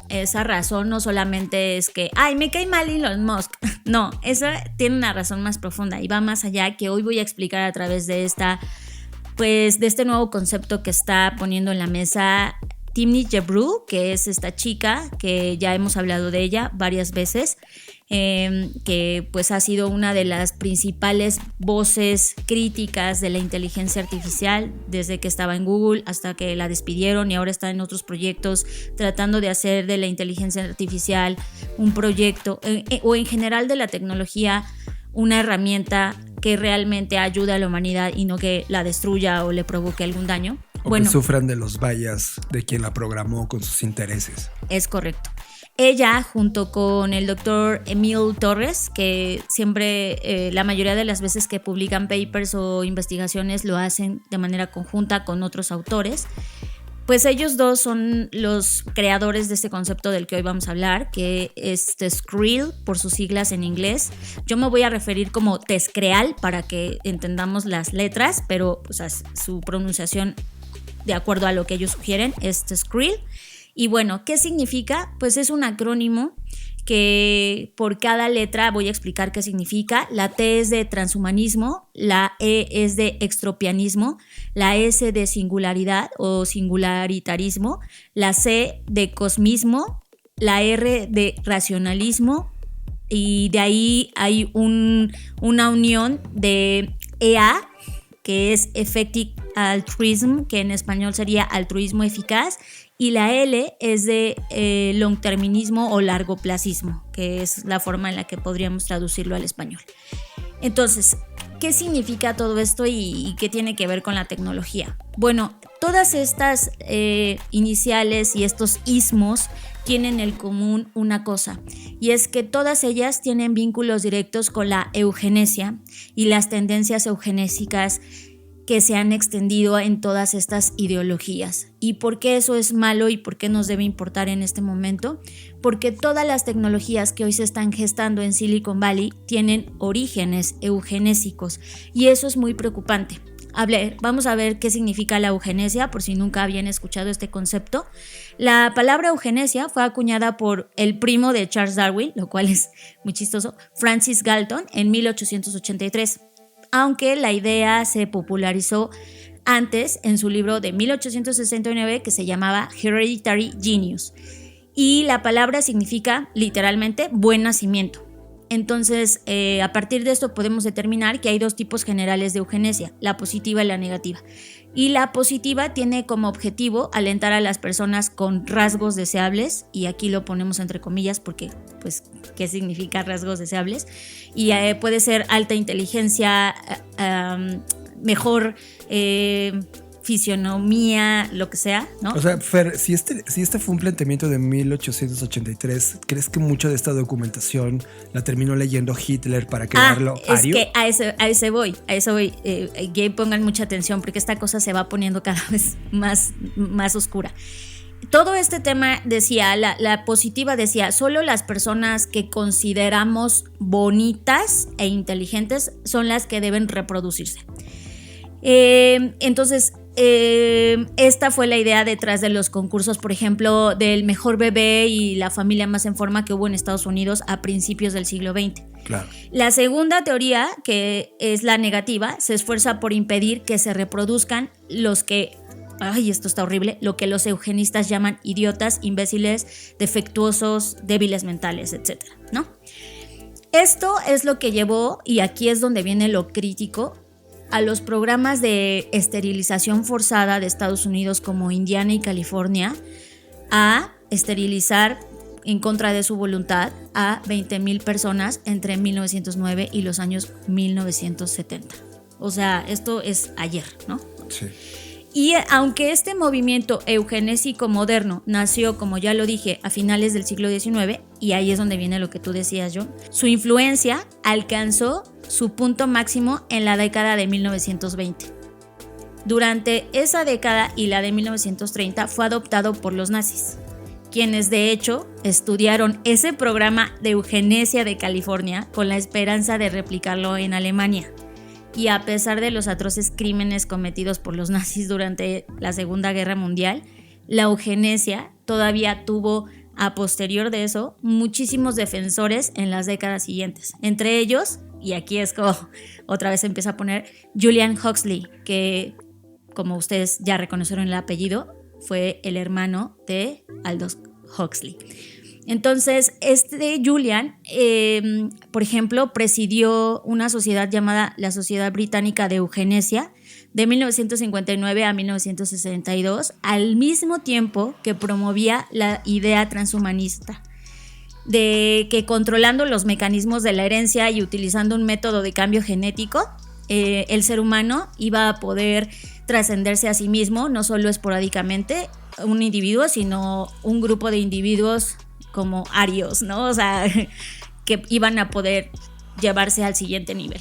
esa razón no solamente es que ¡ay, me cae mal Elon Musk! No, esa tiene una razón más profunda y va más allá, que hoy voy a explicar a través de de este nuevo concepto que está poniendo en la mesa Timnit Gebru, que es esta chica que ya hemos hablado de ella varias veces, que pues ha sido una de las principales voces críticas de la inteligencia artificial desde que estaba en Google hasta que la despidieron y ahora está en otros proyectos tratando de hacer de la inteligencia artificial un proyecto o en general de la tecnología una herramienta que realmente ayude a la humanidad y no que la destruya o le provoque algún daño. O que sufran de los bias de quien la programó con sus intereses. Es correcto. Ella, junto con el doctor Emil Torres, que siempre, la mayoría de las veces que publican papers o investigaciones lo hacen de manera conjunta con otros autores, pues ellos dos son los creadores de este concepto del que hoy vamos a hablar, que es TESCREAL, por sus siglas en inglés. Yo me voy a referir como TESCREAL para que entendamos las letras, pero pues, su pronunciación, de acuerdo a lo que ellos sugieren, es TESCREAL. Y bueno, ¿qué significa? Pues es un acrónimo que por cada letra voy a explicar qué significa. La T es de transhumanismo, la E es de extropianismo, la S de singularidad o singularitarismo, la C de cosmismo, la R de racionalismo y de ahí hay una unión de EA, que es Effective Altruism, que en español sería altruismo eficaz, y la L es de longterminismo o largoplacismo, que es la forma en la que podríamos traducirlo al español. Entonces, ¿qué significa todo esto y qué tiene que ver con la tecnología? Bueno, todas estas iniciales y estos ismos tienen en común una cosa, y es que todas ellas tienen vínculos directos con la eugenesia y las tendencias eugenésicas que se han extendido en todas estas ideologías. ¿Y por qué eso es malo y por qué nos debe importar en este momento? Porque todas las tecnologías que hoy se están gestando en Silicon Valley tienen orígenes eugenésicos, y eso es muy preocupante. Vamos a ver qué significa la eugenesia, por si nunca habían escuchado este concepto. La palabra eugenesia fue acuñada por el primo de Charles Darwin, lo cual es muy chistoso, Francis Galton, en 1883. Aunque la idea se popularizó antes en su libro de 1869 que se llamaba Hereditary Genius. Y la palabra significa literalmente buen nacimiento. Entonces, a partir de esto podemos determinar que hay dos tipos generales de eugenesia, la positiva y la negativa. Y la positiva tiene como objetivo alentar a las personas con rasgos deseables, y aquí lo ponemos entre comillas porque, pues, ¿qué significa rasgos deseables? Y puede ser alta inteligencia, mejor fisionomía, lo que sea, ¿no? O sea, Fer, si este fue un planteamiento de 1883, ¿crees que mucho de esta documentación la terminó leyendo Hitler para crearlo ario? Es que a ese voy. Que pongan mucha atención porque esta cosa se va poniendo cada vez más oscura. Todo este tema decía, la positiva decía, solo las personas que consideramos bonitas e inteligentes son las que deben reproducirse. Entonces, esta fue la idea detrás de los concursos, por ejemplo, del mejor bebé y la familia más en forma que hubo en Estados Unidos a principios del siglo XX. Claro. La segunda teoría, que es la negativa, se esfuerza por impedir que se reproduzcan los que, esto está horrible, lo que los eugenistas llaman idiotas, imbéciles, defectuosos, débiles mentales, etc., ¿no? Esto es lo que llevó, y aquí es donde viene lo crítico, a los programas de esterilización forzada de Estados Unidos como Indiana y California a esterilizar en contra de su voluntad a 20,000 personas entre 1909 y los años 1970. O sea, esto es ayer, ¿no? Sí. Y aunque este movimiento eugenésico moderno nació, como ya lo dije, a finales del siglo XIX, y ahí es donde viene lo que tú decías, John, su influencia alcanzó su punto máximo en la década de 1920. Durante esa década y la de 1930 fue adoptado por los nazis, quienes de hecho estudiaron ese programa de eugenesia de California con la esperanza de replicarlo en Alemania. Y a pesar de los atroces crímenes cometidos por los nazis durante la Segunda Guerra Mundial, la eugenesia todavía tuvo, a posterior de eso, muchísimos defensores en las décadas siguientes. Entre ellos, y aquí es como otra vez se empieza a poner, Julian Huxley, que, como ustedes ya reconocieron el apellido, fue el hermano de Aldous Huxley. Entonces, Julian, por ejemplo, presidió una sociedad llamada la Sociedad Británica de Eugenesia de 1959 a 1962, al mismo tiempo que promovía la idea transhumanista de que controlando los mecanismos de la herencia y utilizando un método de cambio genético, el ser humano iba a poder trascenderse a sí mismo, no solo esporádicamente un individuo, sino un grupo de individuos como arios, ¿no? O sea, que iban a poder llevarse al siguiente nivel.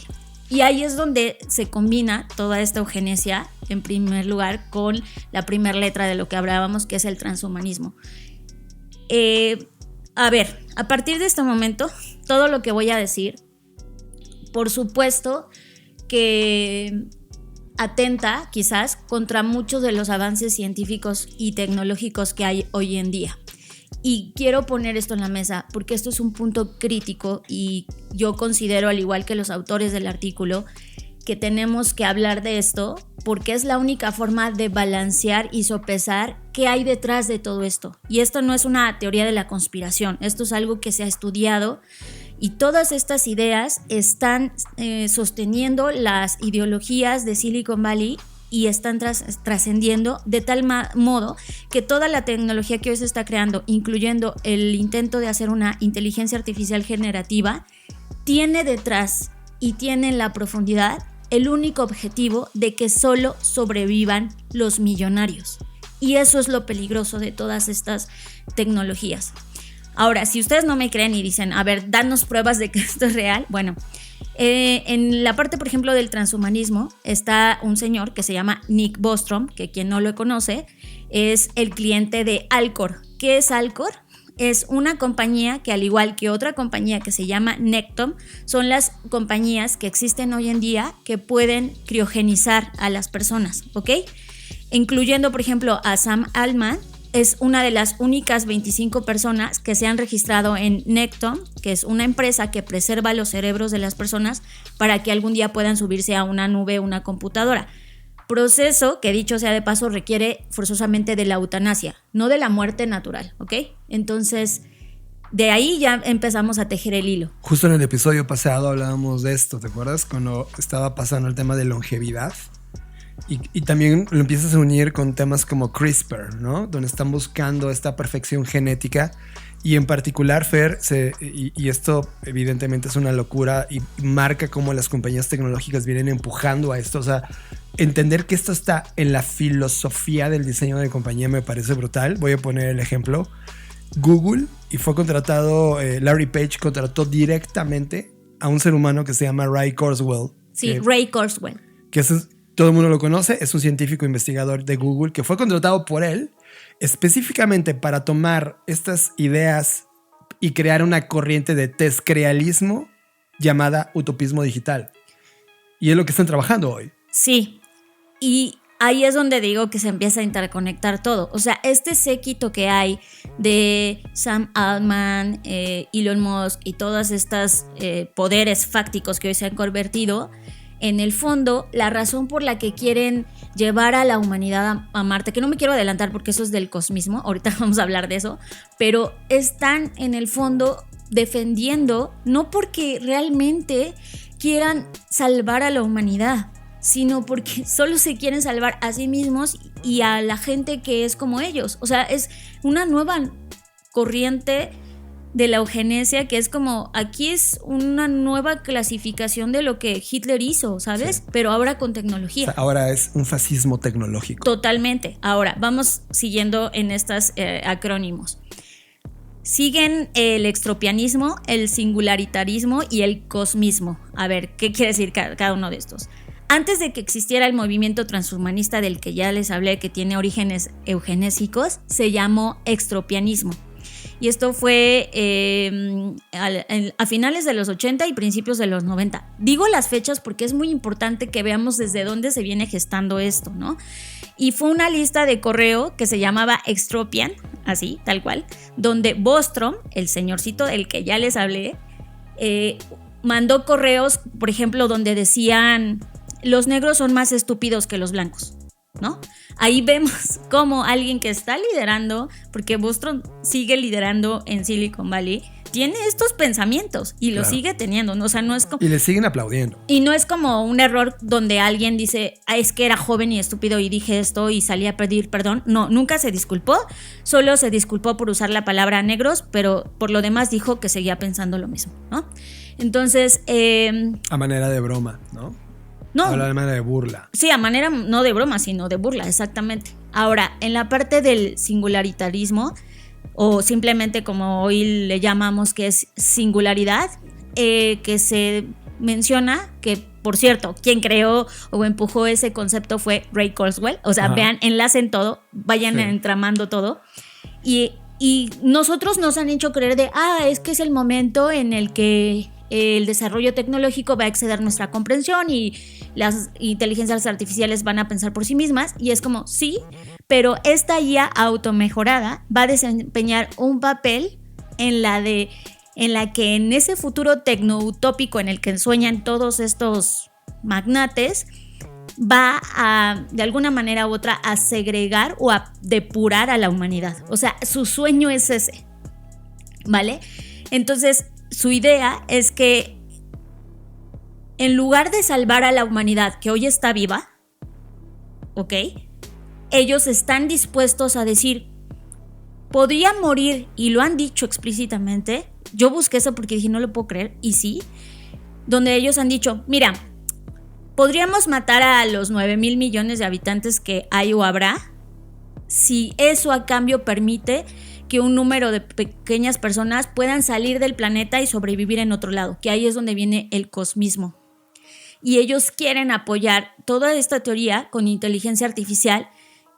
Y ahí es donde se combina toda esta eugenesia, en primer lugar, con la primera letra de lo que hablábamos, que es el transhumanismo. A partir de este momento, todo lo que voy a decir, por supuesto que atenta, quizás, contra muchos de los avances científicos y tecnológicos que hay hoy en día. Y quiero poner esto en la mesa porque esto es un punto crítico y yo considero, al igual que los autores del artículo, que tenemos que hablar de esto porque es la única forma de balancear y sopesar qué hay detrás de todo esto. Y esto no es una teoría de la conspiración, esto es algo que se ha estudiado y todas estas ideas están sosteniendo las ideologías de Silicon Valley y están trascendiendo de tal modo que toda la tecnología que hoy se está creando, incluyendo el intento de hacer una inteligencia artificial generativa, tiene detrás y tiene en la profundidad el único objetivo de que solo sobrevivan los millonarios. Y eso es lo peligroso de todas estas tecnologías. Ahora, si ustedes no me creen y dicen, a ver, danos pruebas de que esto es real, bueno, en la parte, por ejemplo, del transhumanismo está un señor que se llama Nick Bostrom, que quien no lo conoce, es el cliente de Alcor. ¿Qué es Alcor? Es una compañía que, al igual que otra compañía que se llama Nectom, son las compañías que existen hoy en día que pueden criogenizar a las personas, ¿ok? Incluyendo, por ejemplo, a Sam Altman. Es una de las únicas 25 personas que se han registrado en Nectom, que es una empresa que preserva los cerebros de las personas para que algún día puedan subirse a una nube o una computadora. Proceso que, dicho sea de paso, requiere forzosamente de la eutanasia, no de la muerte natural, ¿ok? Entonces, de ahí ya empezamos a tejer el hilo. Justo en el episodio pasado hablábamos de esto, ¿te acuerdas? Cuando estaba pasando el tema de longevidad. Y también lo empiezas a unir con temas como CRISPR, ¿no? Donde están buscando esta perfección genética. Y en particular, Fer, y esto evidentemente es una locura y marca cómo las compañías tecnológicas vienen empujando a esto. O sea, entender que esto está en la filosofía del diseño de compañía me parece brutal. Voy a poner el ejemplo. Google, y fue contratado, Larry Page contrató directamente a un ser humano que se llama Ray Kurzweil. Sí, Ray Kurzweil. Que es... Todo el mundo lo conoce, es un científico investigador de Google que fue contratado por él específicamente para tomar estas ideas y crear una corriente de tezcrealismo llamada utopismo digital. Y es lo que están trabajando hoy. Sí, y ahí es donde digo que se empieza a interconectar todo. O sea, este séquito que hay de Sam Altman, Elon Musk y todas estas poderes fácticos que hoy se han convertido... En el fondo, la razón por la que quieren llevar a la humanidad a Marte, que no me quiero adelantar porque eso es del cosmismo, ahorita vamos a hablar de eso, pero están en el fondo defendiendo, no porque realmente quieran salvar a la humanidad, sino porque solo se quieren salvar a sí mismos y a la gente que es como ellos. O sea, es una nueva corriente de la eugenesia, que es como, aquí es una nueva clasificación de lo que Hitler hizo, ¿sabes? Sí. Pero ahora con tecnología. O sea, ahora es un fascismo tecnológico. Totalmente. Ahora, vamos siguiendo en estos acrónimos. Siguen el extropianismo, el singularitarismo y el cosmismo. A ver, ¿qué quiere decir cada uno de estos? Antes de que existiera el movimiento transhumanista del que ya les hablé, que tiene orígenes eugenésicos, se llamó extropianismo. Y esto fue a finales de los 80 y principios de los 90. Digo las fechas porque es muy importante que veamos desde dónde se viene gestando esto, ¿no? Y fue una lista de correo que se llamaba Extropian, así, tal cual, donde Bostrom, el señorcito del que ya les hablé, mandó correos, por ejemplo, donde decían: los negros son más estúpidos que los blancos, ¿no? Ahí vemos cómo alguien que está liderando, porque Bostrom sigue liderando en Silicon Valley, tiene estos pensamientos y los sigue teniendo, ¿no? O sea, no es como... Y le siguen aplaudiendo. Y no es como un error donde alguien dice, es que era joven y estúpido y dije esto y salí a pedir perdón. No, nunca se disculpó, solo se disculpó por usar la palabra negros, pero por lo demás dijo que seguía pensando lo mismo, ¿no? Entonces... a manera de broma, ¿no? No. Habla de manera de burla. Sí, a manera no de broma, sino de burla, exactamente. Ahora, en la parte del singularitarismo, o simplemente como hoy le llamamos que es singularidad, que se menciona que, por cierto, quien creó o empujó ese concepto fue Ray Kurzweil. O sea, vean, enlacen todo, vayan entramando todo. Y nosotros nos han hecho creer de, es que es el momento en el que el desarrollo tecnológico va a exceder nuestra comprensión y las inteligencias artificiales van a pensar por sí mismas. Y es como, sí, pero esta IA automejorada va a desempeñar un papel en la que en ese futuro tecnoutópico en el que sueñan todos estos magnates, va a, de alguna manera u otra, a segregar o a depurar a la humanidad. O sea, su sueño es ese, ¿vale? Entonces, su idea es que en lugar de salvar a la humanidad que hoy está viva, ¿ok? Ellos están dispuestos a decir, podría morir, y lo han dicho explícitamente. Yo busqué eso porque dije, no lo puedo creer, y sí, donde ellos han dicho, mira, podríamos matar a los 9,000 millones de habitantes que hay o habrá si eso a cambio permite que un número de pequeñas personas puedan salir del planeta y sobrevivir en otro lado, que ahí es donde viene el cosmismo. Y ellos quieren apoyar toda esta teoría con inteligencia artificial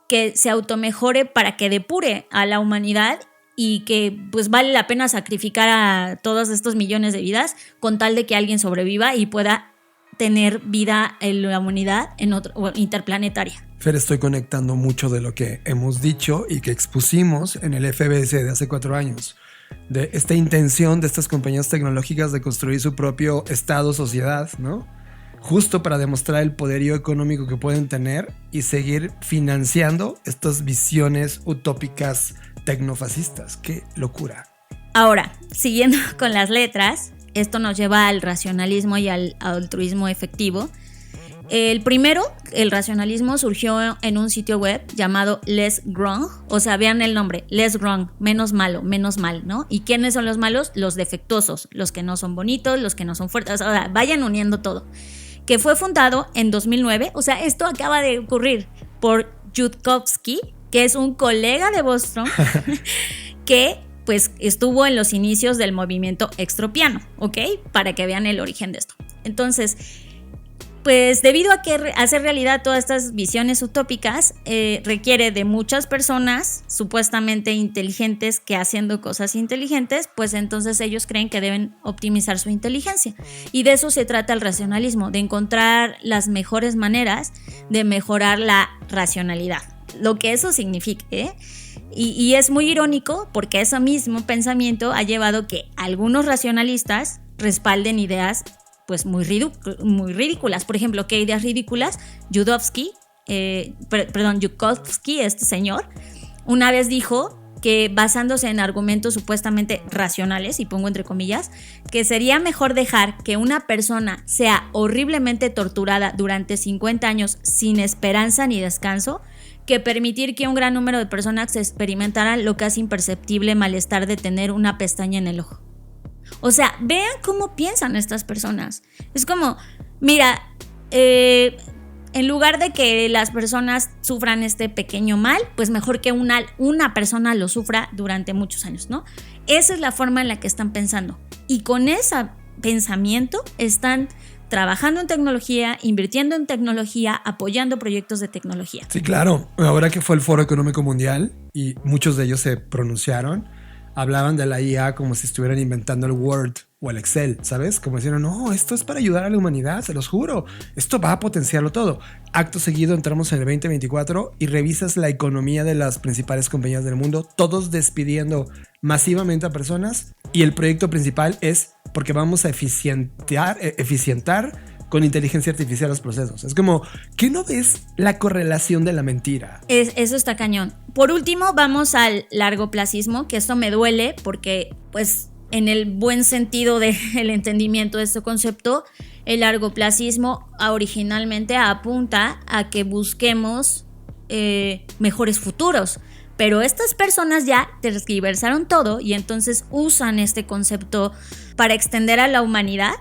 que se automejore para que depure a la humanidad y que pues vale la pena sacrificar a todos estos millones de vidas con tal de que alguien sobreviva y pueda tener vida en la humanidad interplanetaria. Fer, estoy conectando mucho de lo que hemos dicho y que expusimos en el FBS de hace 4 años, de esta intención de estas compañías tecnológicas de construir su propio estado, sociedad, ¿no? Justo para demostrar el poderío económico que pueden tener y seguir financiando estas visiones utópicas tecnofascistas. ¡Qué locura! Ahora, siguiendo con las letras, esto nos lleva al racionalismo y al altruismo efectivo. El primero, el racionalismo, surgió en un sitio web llamado Less Wrong. O sea, vean el nombre, Less Wrong, menos malo, menos mal, ¿no? ¿Y quiénes son los malos? Los defectuosos, los que no son bonitos, los que no son fuertes. O sea, vayan uniendo todo. Que fue fundado en 2009, o sea, esto acaba de ocurrir, por Yudkowsky, que es un colega de Bostrom, que pues estuvo en los inicios del movimiento extropiano, ¿ok? Para que vean el origen de esto. Entonces, pues debido a que hacer realidad todas estas visiones utópicas requiere de muchas personas supuestamente inteligentes que haciendo cosas inteligentes, pues entonces ellos creen que deben optimizar su inteligencia. Y de eso se trata el racionalismo, de encontrar las mejores maneras de mejorar la racionalidad, lo que eso signifique, Y es muy irónico porque ese mismo pensamiento ha llevado que algunos racionalistas respalden ideas pues muy ridículas. Por ejemplo, ¿qué ideas ridículas? Yudkowsky, este señor, una vez dijo que basándose en argumentos supuestamente racionales, y pongo entre comillas, que sería mejor dejar que una persona sea horriblemente torturada durante 50 años sin esperanza ni descanso, que permitir que un gran número de personas experimentaran lo casi imperceptible malestar de tener una pestaña en el ojo. O sea, vean cómo piensan estas personas. Es como, mira, en lugar de que las personas sufran este pequeño mal, pues mejor que una persona lo sufra durante muchos años, ¿no? Esa es la forma en la que están pensando. Y con ese pensamiento están trabajando en tecnología, invirtiendo en tecnología, apoyando proyectos de tecnología. Sí, claro. Ahora que fue el Foro Económico Mundial y muchos de ellos se pronunciaron, hablaban de la IA como si estuvieran inventando el Word o el Excel, ¿sabes? Como decían, no, esto es para ayudar a la humanidad, se los juro. Esto va a potenciarlo todo. Acto seguido entramos en el 2024 y revisas la economía de las principales compañías del mundo, todos despidiendo masivamente a personas, y el proyecto principal es porque vamos a eficientar con inteligencia artificial los procesos. Es como, ¿qué no ves la correlación de la mentira? Eso está cañón. Por último, vamos al largoplacismo, que esto me duele porque, pues, en el buen sentido del entendimiento de este concepto, el largoplacismo originalmente apunta a que busquemos mejores futuros. Pero estas personas ya tergiversaron todo y entonces usan este concepto para extender a la humanidad.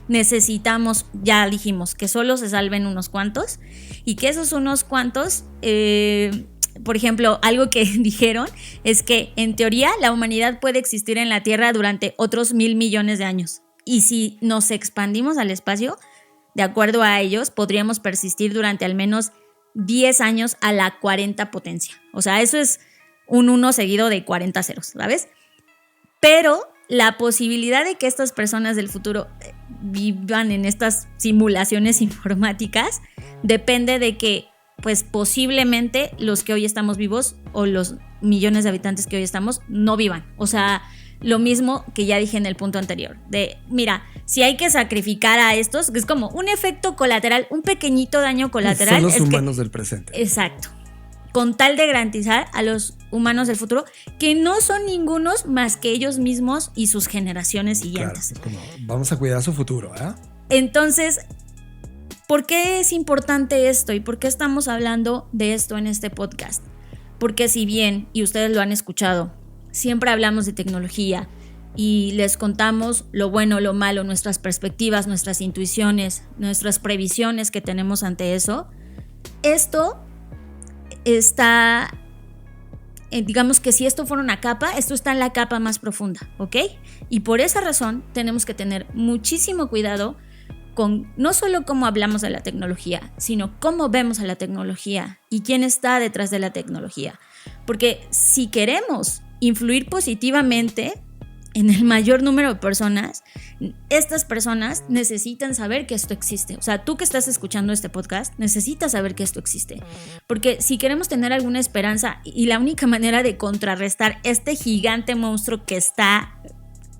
Necesitamos, ya dijimos, que solo se salven unos cuantos y que esos unos cuantos, por ejemplo, algo que dijeron es que en teoría la humanidad puede existir en la Tierra durante otros 1,000 millones de años. Y si nos expandimos al espacio, de acuerdo a ellos, podríamos persistir durante al menos 10 años a la 40 potencia. O sea, eso es un 1 seguido de 40 ceros, ¿sabes? Pero la posibilidad de que estas personas del futuro vivan en estas simulaciones informáticas depende de que, pues posiblemente los que hoy estamos vivos o los millones de habitantes que hoy estamos no vivan. O sea, lo mismo que ya dije en el punto anterior, de mira, si hay que sacrificar a estos, es como un efecto colateral, un pequeñito daño colateral. Son los humanos del presente. Exacto. Con tal de garantizar a los humanos del futuro, que no son ningunos más que ellos mismos y sus generaciones siguientes. Claro, es como, vamos a cuidar su futuro, ¿eh? Entonces, ¿por qué es importante esto y por qué estamos hablando de esto en este podcast? Porque si bien, y ustedes lo han escuchado, siempre hablamos de tecnología, y les contamos lo bueno, lo malo, nuestras perspectivas, nuestras intuiciones, nuestras previsiones que tenemos ante eso. Esto está, digamos que si esto fuera una capa, esto está en la capa más profunda, ¿ok? Y por esa razón tenemos que tener muchísimo cuidado con no solo cómo hablamos de la tecnología, sino cómo vemos a la tecnología y quién está detrás de la tecnología. Porque si queremos influir positivamente en el mayor número de personas, estas personas necesitan saber que esto existe. O sea, tú que estás escuchando este podcast, necesitas saber que esto existe. Porque si queremos tener alguna esperanza y la única manera de contrarrestar este gigante monstruo que está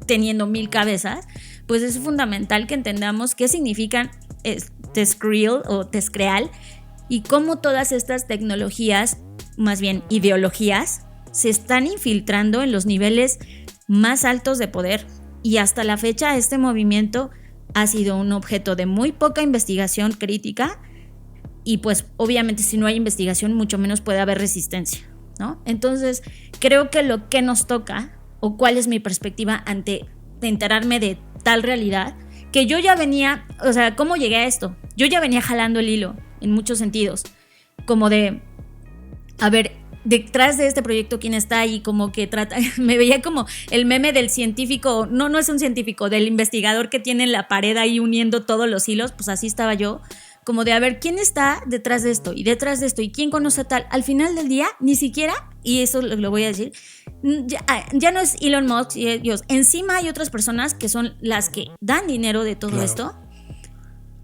teniendo 1000 cabezas, pues es fundamental que entendamos qué significan Tezcreal o Tezcreal y cómo todas estas tecnologías, más bien ideologías, se están infiltrando en los niveles más altos de poder. Y hasta la fecha este movimiento ha sido un objeto de muy poca investigación crítica y pues obviamente si no hay investigación mucho menos puede haber resistencia, ¿no? Entonces creo que lo que nos toca o cuál es mi perspectiva ante enterarme de tal realidad, que yo ya venía, o sea, ¿cómo llegué a esto? Yo ya venía jalando el hilo en muchos sentidos, como de, a ver, detrás de este proyecto quién está ahí, como que trata, me veía como el meme del científico, no es un científico, del investigador que tiene en la pared ahí uniendo todos los hilos, pues así estaba yo, como de a ver quién está detrás de esto y quién conoce tal. Al final del día, ni siquiera, y eso lo voy a decir, ya no es Elon Musk y ellos, encima hay otras personas que son las que dan dinero de todo esto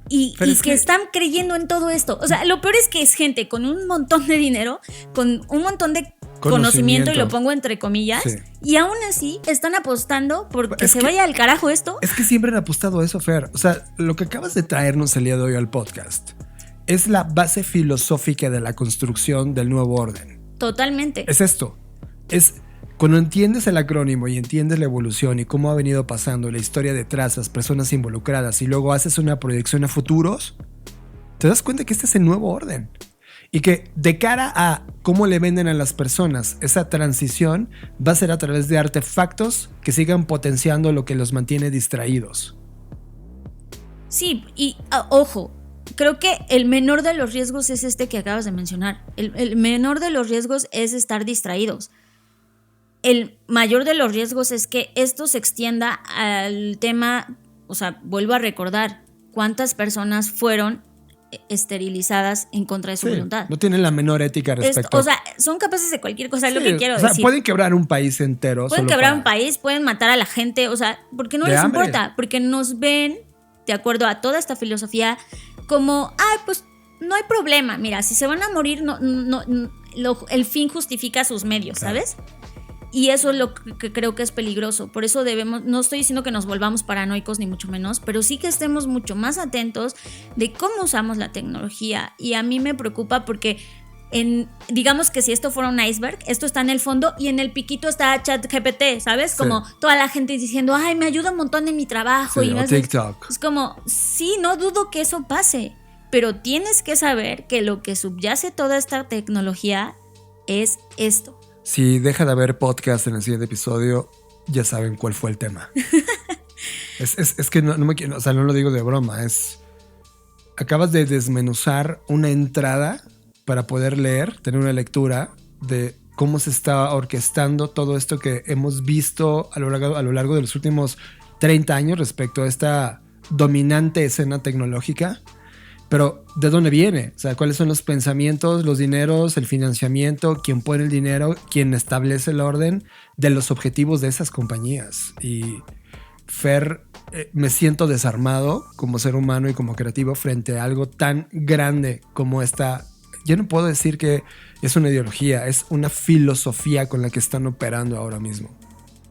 y que están creyendo en todo esto. O sea, lo peor es que es gente con un montón de dinero, con un montón de conocimiento, y lo pongo entre comillas, y aún así están apostando porque se vaya al carajo esto. Es que siempre han apostado a eso, Fer. O sea, lo que acabas de traernos el día de hoy al podcast es la base filosófica de la construcción del nuevo orden. Totalmente. Es esto. Es cuando entiendes el acrónimo y entiendes la evolución y cómo ha venido pasando la historia detrás, las personas involucradas, y luego haces una proyección a futuros, te das cuenta que este es el nuevo orden. Y que de cara a cómo le venden a las personas esa transición va a ser a través de artefactos que sigan potenciando lo que los mantiene distraídos. Sí, y ojo, creo que el menor de los riesgos es este que acabas de mencionar. El menor de los riesgos es estar distraídos. El mayor de los riesgos es que esto se extienda al tema, o sea, vuelvo a recordar, cuántas personas fueron esterilizadas en contra de su voluntad. No tienen la menor ética respecto. O sea, son capaces de cualquier cosa, es lo que quiero decir. Pueden quebrar un país entero. Pueden quebrar un país, pueden matar a la gente, o sea, porque no les importa, porque nos ven, de acuerdo a toda esta filosofía, como, pues no hay problema, mira, si se van a morir, el fin justifica sus medios, ¿sabes? Y eso es lo que creo que es peligroso. Por eso no estoy diciendo que nos volvamos paranoicos ni mucho menos, pero sí que estemos mucho más atentos de cómo usamos la tecnología. Y a mí me preocupa porque digamos que si esto fuera un iceberg, esto está en el fondo y en el piquito está ChatGPT, ¿sabes? Sí. Como toda la gente diciendo, ay, me ayuda un montón en mi trabajo. Sí, o TikTok. Es como, sí, no dudo que eso pase, pero tienes que saber que lo que subyace toda esta tecnología es esto. Si deja de haber podcast en el siguiente episodio, ya saben cuál fue el tema. es que no me quiero, o sea, no lo digo de broma, acabas de desmenuzar una entrada para poder leer, tener una lectura de cómo se está orquestando todo esto que hemos visto a lo largo de los últimos 30 años respecto a esta dominante escena tecnológica. Pero, ¿de dónde viene? O sea, ¿cuáles son los pensamientos, los dineros, el financiamiento, quién pone el dinero, quién establece el orden de los objetivos de esas compañías? Y Fer, me siento desarmado como ser humano y como creativo frente a algo tan grande como esta. Yo no puedo decir que es una ideología, es una filosofía con la que están operando ahora mismo.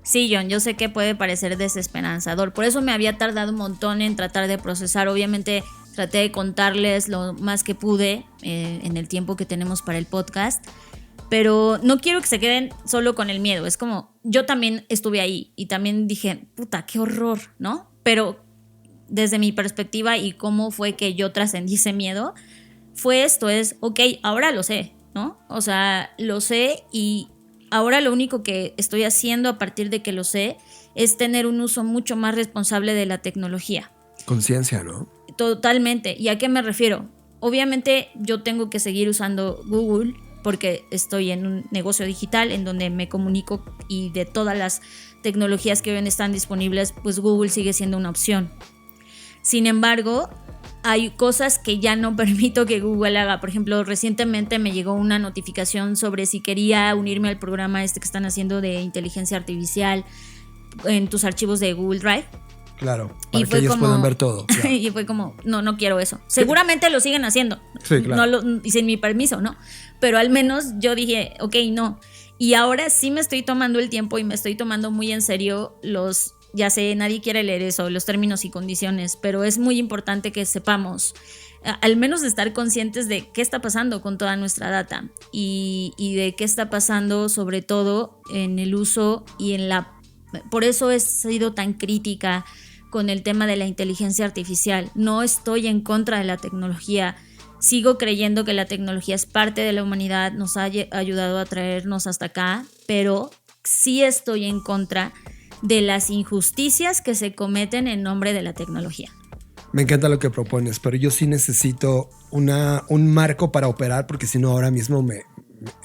Sí, John, yo sé que puede parecer desesperanzador. Por eso me había tardado un montón en tratar de procesar. Obviamente traté de contarles lo más que pude en el tiempo que tenemos para el podcast. Pero no quiero que se queden solo con el miedo. Es como, yo también estuve ahí y también dije, puta, qué horror, ¿no? Pero desde mi perspectiva y cómo fue que yo trascendí ese miedo, fue esto, ok, ahora lo sé, ¿no? O sea, lo sé y ahora lo único que estoy haciendo a partir de que lo sé es tener un uso mucho más responsable de la tecnología. Conciencia, ¿no? Totalmente. ¿Y a qué me refiero? Obviamente yo tengo que seguir usando Google porque estoy en un negocio digital en donde me comunico, y de todas las tecnologías que hoy están disponibles, pues Google sigue siendo una opción. Sin embargo, hay cosas que ya no permito que Google haga. Por ejemplo, recientemente me llegó una notificación sobre si quería unirme al programa que están haciendo de inteligencia artificial en tus archivos de Google Drive. Claro, para que ellos puedan ver todo. Claro. Y fue como, no quiero eso. Seguramente lo siguen haciendo. Sí, claro. Y sin mi permiso, ¿no? Pero al menos yo dije, ok, no. Y ahora sí me estoy tomando el tiempo y me estoy tomando muy en serio ya sé, nadie quiere leer eso, los términos y condiciones, pero es muy importante que sepamos, al menos de estar conscientes de qué está pasando con toda nuestra data y de qué está pasando sobre todo en el uso y por eso he sido tan crítica con el tema de la inteligencia artificial. No estoy en contra de la tecnología. Sigo creyendo que la tecnología es parte de la humanidad, nos ha ayudado a traernos hasta acá, pero sí estoy en contra de las injusticias que se cometen en nombre de la tecnología. Me encanta lo que propones, pero yo sí necesito un marco para operar, porque si no ahora mismo me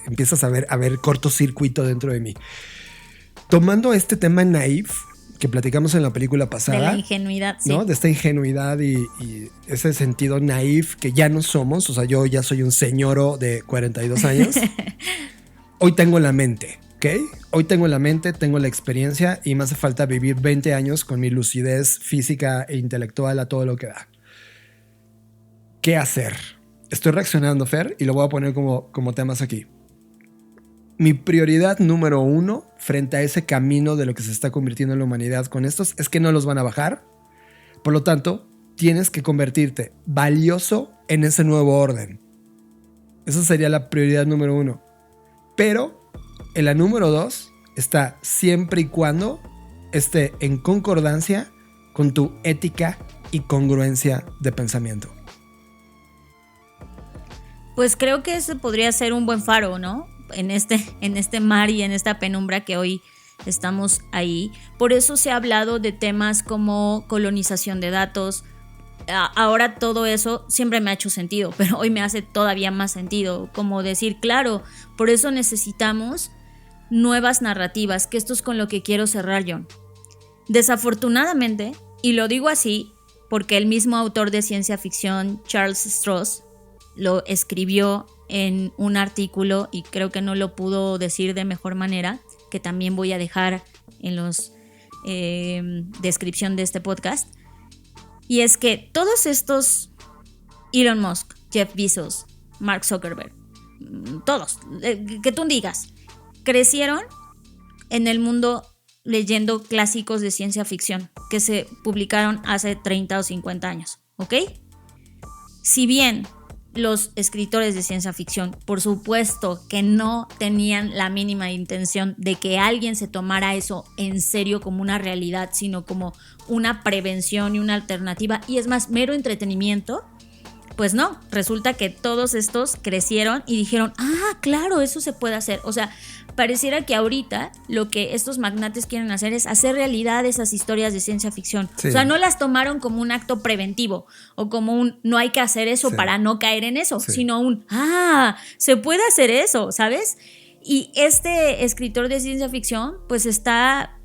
empiezas a ver cortocircuito dentro de mí. Tomando este tema naif que platicamos en la película pasada. De la ingenuidad, sí. ¿No? De esta ingenuidad y ese sentido naif que ya no somos. O sea, yo ya soy un señoro de 42 años. Hoy tengo la mente, ¿ok? Hoy tengo la mente, tengo la experiencia y me hace falta vivir 20 años con mi lucidez física e intelectual a todo lo que da. ¿Qué hacer? Estoy reaccionando, Fer, y lo voy a poner como temas aquí. Mi prioridad número 1 frente a ese camino de lo que se está convirtiendo en la humanidad con estos es que no los van a bajar. Por lo tanto, tienes que convertirte valioso en ese nuevo orden. Esa sería la prioridad número 1. Pero en la número 2 está siempre y cuando esté en concordancia con tu ética y congruencia de pensamiento. Pues creo que ese podría ser un buen faro, ¿no? En este mar y en esta penumbra que hoy estamos ahí. Por eso se ha hablado de temas como colonización de datos. Ahora todo eso siempre me ha hecho sentido, pero hoy me hace todavía más sentido. Como decir, claro, por eso necesitamos nuevas narrativas, que esto es con lo que quiero cerrar, John. Desafortunadamente, y lo digo así porque el mismo autor de ciencia ficción, Charles Stross, lo escribió en un artículo y creo que no lo pudo decir de mejor manera, que también voy a dejar en los descripción de este podcast. Y es que todos estos, Elon Musk, Jeff Bezos, Mark Zuckerberg, todos, que tú digas, crecieron en el mundo leyendo clásicos de ciencia ficción que se publicaron hace 30 o 50 años, ¿ok? Si bien los escritores de ciencia ficción, por supuesto que no tenían la mínima intención de que alguien se tomara eso en serio como una realidad, sino como una prevención y una alternativa, y es más, mero entretenimiento, pues no, resulta que todos estos crecieron y dijeron, claro, eso se puede hacer. O sea, pareciera que ahorita lo que estos magnates quieren hacer es hacer realidad esas historias de ciencia ficción. Sí. O sea, no las tomaron como un acto preventivo o como un no hay que hacer eso para no caer en eso, sino un se puede hacer eso, ¿sabes? Y este escritor de ciencia ficción pues está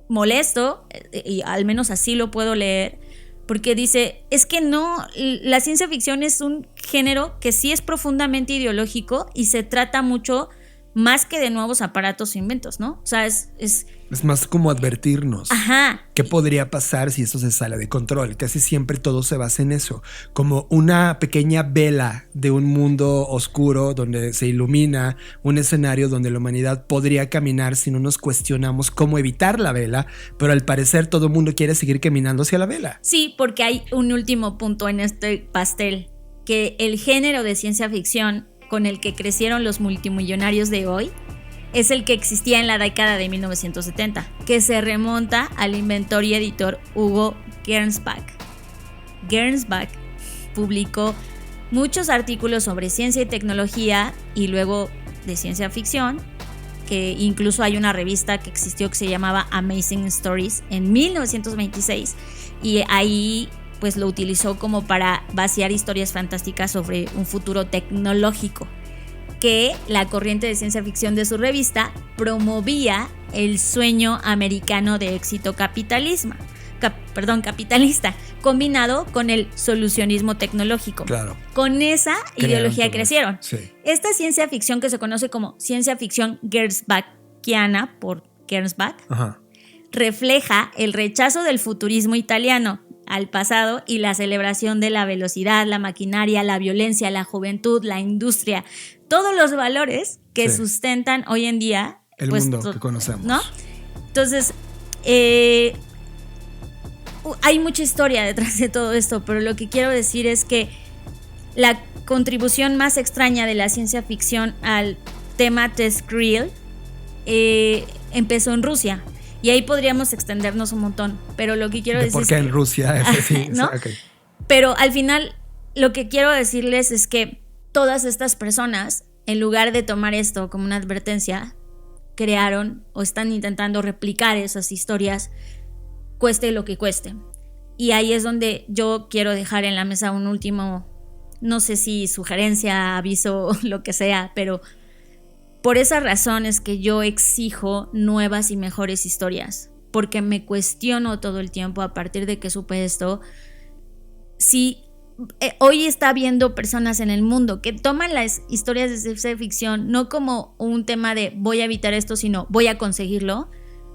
molesto, y al menos así lo puedo leer, porque dice, es que no, la ciencia ficción es un género que sí es profundamente ideológico y se trata mucho más que de nuevos aparatos o inventos, ¿no? O sea, es más como advertirnos. Ajá. ¿Qué podría pasar si esto se sale de control? Casi siempre todo se basa en eso. Como una pequeña vela de un mundo oscuro donde se ilumina un escenario donde la humanidad podría caminar si no nos cuestionamos cómo evitar la vela, pero al parecer todo el mundo quiere seguir caminando hacia la vela. Sí, porque hay un último punto en este pastel, que el género de ciencia ficción con el que crecieron los multimillonarios de hoy es el que existía en la década de 1970, que se remonta al inventor y editor Hugo Gernsback. Gernsback publicó muchos artículos sobre ciencia y tecnología y luego de ciencia ficción, que incluso hay una revista que existió que se llamaba Amazing Stories en 1926, y ahí pues lo utilizó como para vaciar historias fantásticas sobre un futuro tecnológico, que la corriente de ciencia ficción de su revista promovía el sueño americano de éxito capitalista, combinado con el solucionismo tecnológico. Claro. Con esa ideología crecieron. Sí. Esta ciencia ficción, que se conoce como ciencia ficción Gernsbackiana por Gernsback, Ajá. refleja el rechazo del futurismo italiano al pasado y la celebración de la velocidad, la maquinaria, la violencia, la juventud, la industria, todos los valores que sustentan hoy en día el mundo que conocemos, ¿no? Entonces, hay mucha historia detrás de todo esto, pero lo que quiero decir es que la contribución más extraña de la ciencia ficción al tema TESCREAL empezó en Rusia. Y ahí podríamos extendernos un montón, pero lo que quiero decir ¿por qué en Rusia? Sí, ¿no? Okay. Pero al final lo que quiero decirles es que todas estas personas, en lugar de tomar esto como una advertencia, crearon o están intentando replicar esas historias, cueste lo que cueste. Y ahí es donde yo quiero dejar en la mesa un último, no sé si sugerencia, aviso, lo que sea, pero por esa razón es que yo exijo nuevas y mejores historias, porque me cuestiono todo el tiempo a partir de que supe esto, si hoy está habiendo personas en el mundo que toman las historias de ciencia ficción no como un tema de voy a evitar esto, sino voy a conseguirlo,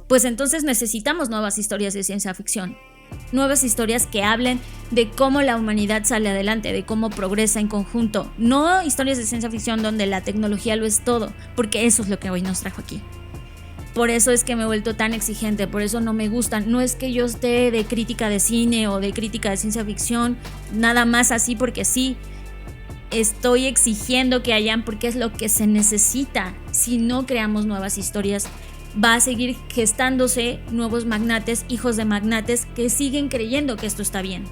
pues entonces necesitamos nuevas historias de ciencia ficción. Nuevas historias que hablen de cómo la humanidad sale adelante, de cómo progresa en conjunto. No historias de ciencia ficción donde la tecnología lo es todo, porque eso es lo que hoy nos trajo aquí. Por eso es que me he vuelto tan exigente, por eso no me gustan. No es que yo esté de crítica de cine o de crítica de ciencia ficción, nada más así porque sí. Estoy exigiendo que hayan, porque es lo que se necesita. Si no creamos nuevas historias, va a seguir gestándose nuevos magnates, hijos de magnates que siguen creyendo que esto está bien.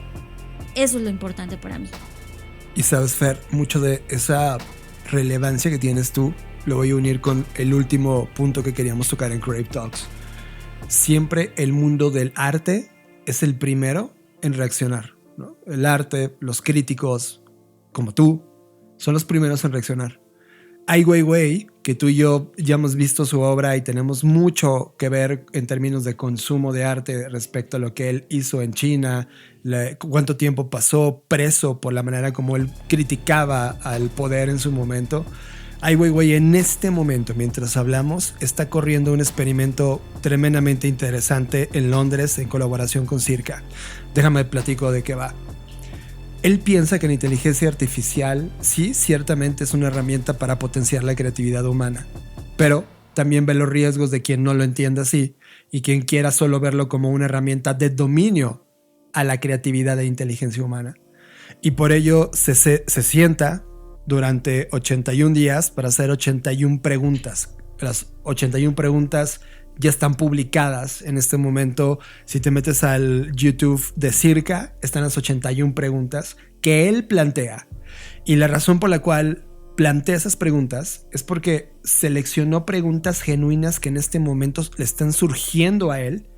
Eso es lo importante para mí. Y sabes, Fer, mucho de esa relevancia que tienes tú lo voy a unir con el último punto que queríamos tocar en Creative Talks. Siempre el mundo del arte es el primero en reaccionar, ¿no? El arte, los críticos, como tú, son los primeros en reaccionar. Ai Weiwei, que tú y yo ya hemos visto su obra y tenemos mucho que ver en términos de consumo de arte respecto a lo que él hizo en China, cuánto tiempo pasó preso por la manera como él criticaba al poder en su momento. Ai Weiwei en este momento, mientras hablamos, está corriendo un experimento tremendamente interesante en Londres en colaboración con Circa. Déjame platico de qué va. Él piensa que la inteligencia artificial sí, ciertamente es una herramienta para potenciar la creatividad humana, pero también ve los riesgos de quien no lo entienda así y quien quiera solo verlo como una herramienta de dominio a la creatividad e inteligencia humana. Y por ello se sienta durante 81 días para hacer 81 preguntas. Las 81 preguntas ya están publicadas en este momento. Si te metes al YouTube de Circa, están las 81 preguntas que él plantea. Y la razón por la cual plantea esas preguntas es porque seleccionó preguntas genuinas que en este momento le están surgiendo a él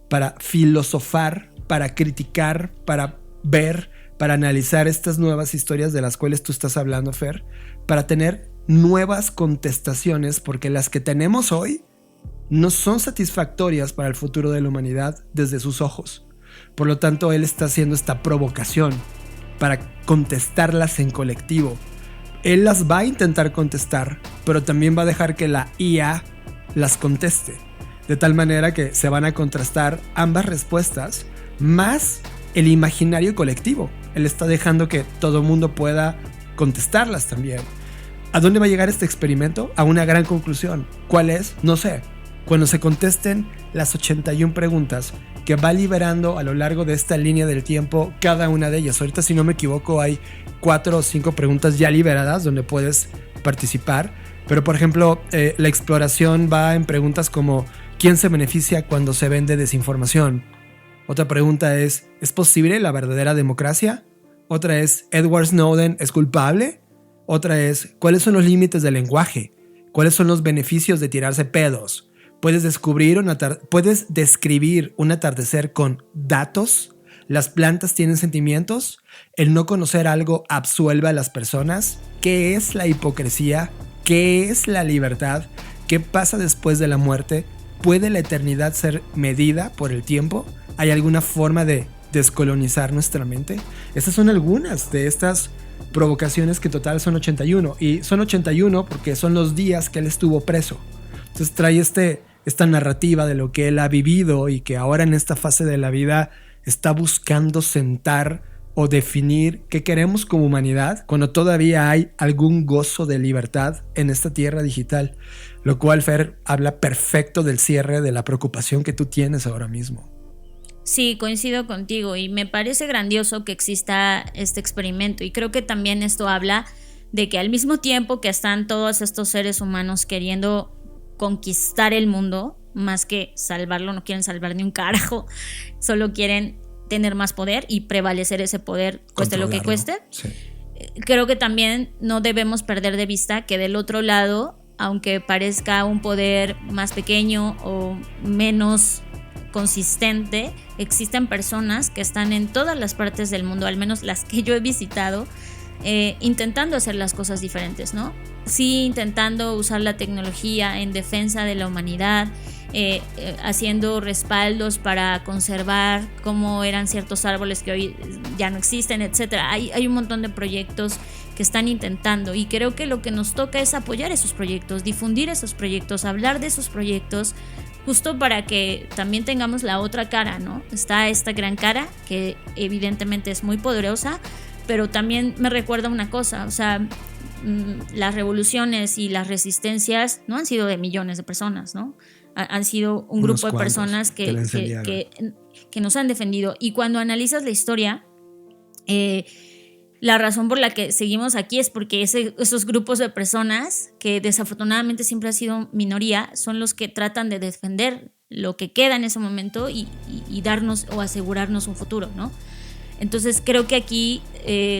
para filosofar, para criticar, para ver, para analizar estas nuevas historias de las cuales tú estás hablando, Fer, para tener nuevas contestaciones, porque las que tenemos hoy no son satisfactorias para el futuro de la humanidad desde sus ojos. Por lo tanto, él está haciendo esta provocación para contestarlas en colectivo. Él las va a intentar contestar, pero también va a dejar que la IA las conteste, de tal manera que se van a contrastar ambas respuestas, más el imaginario colectivo. Él está dejando que todo el mundo pueda contestarlas también. ¿A dónde va a llegar este experimento? A una gran conclusión. ¿Cuál es? No sé. Cuando se contesten las 81 preguntas que va liberando a lo largo de esta línea del tiempo cada una de ellas. Ahorita, si no me equivoco, hay 4 o 5 preguntas ya liberadas donde puedes participar. Pero, por ejemplo, la exploración va en preguntas como ¿quién se beneficia cuando se vende desinformación? Otra pregunta ¿es posible la verdadera democracia? Otra es ¿Edward Snowden es culpable? Otra es ¿cuáles son los límites del lenguaje? ¿Cuáles son los beneficios de tirarse pedos? ¿Puedes describir un atardecer con datos? ¿Las plantas tienen sentimientos? ¿El no conocer algo absuelve a las personas? ¿Qué es la hipocresía? ¿Qué es la libertad? ¿Qué pasa después de la muerte? ¿Puede la eternidad ser medida por el tiempo? ¿Hay alguna forma de descolonizar nuestra mente? Estas son algunas de estas provocaciones, que en total son 81. Y son 81 porque son los días que él estuvo preso. Entonces trae esta narrativa de lo que él ha vivido y que ahora en esta fase de la vida está buscando sentar o definir qué queremos como humanidad cuando todavía hay algún gozo de libertad en esta tierra digital. Lo cual, Fer, habla perfecto del cierre de la preocupación que tú tienes ahora mismo. Sí, coincido contigo y me parece grandioso que exista este experimento, y creo que también esto habla de que al mismo tiempo que están todos estos seres humanos queriendo conquistar el mundo, más que salvarlo, no quieren salvar ni un carajo, solo quieren tener más poder y prevalecer ese poder, cueste lo que cueste. Sí. Creo que también no debemos perder de vista que del otro lado, aunque parezca un poder más pequeño o menos consistente, existen personas que están en todas las partes del mundo, al menos las que yo he visitado, intentando hacer las cosas diferentes, ¿no? Sí, intentando usar la tecnología en defensa de la humanidad, haciendo respaldos para conservar cómo eran ciertos árboles que hoy ya no existen, etcétera. Hay un montón de proyectos que están intentando, y creo que lo que nos toca es apoyar esos proyectos, difundir esos proyectos, hablar de esos proyectos, justo para que también tengamos la otra cara, ¿no? Está esta gran cara que evidentemente es muy poderosa, pero también me recuerda una cosa, o sea, las revoluciones y las resistencias no han sido de millones de personas, ¿no? Han sido un grupo de personas que nos han defendido. Y cuando analizas la historia, la razón por la que seguimos aquí es porque esos grupos de personas, que desafortunadamente siempre ha sido minoría, son los que tratan de defender lo que queda en ese momento y darnos o asegurarnos un futuro, ¿no? Entonces creo que aquí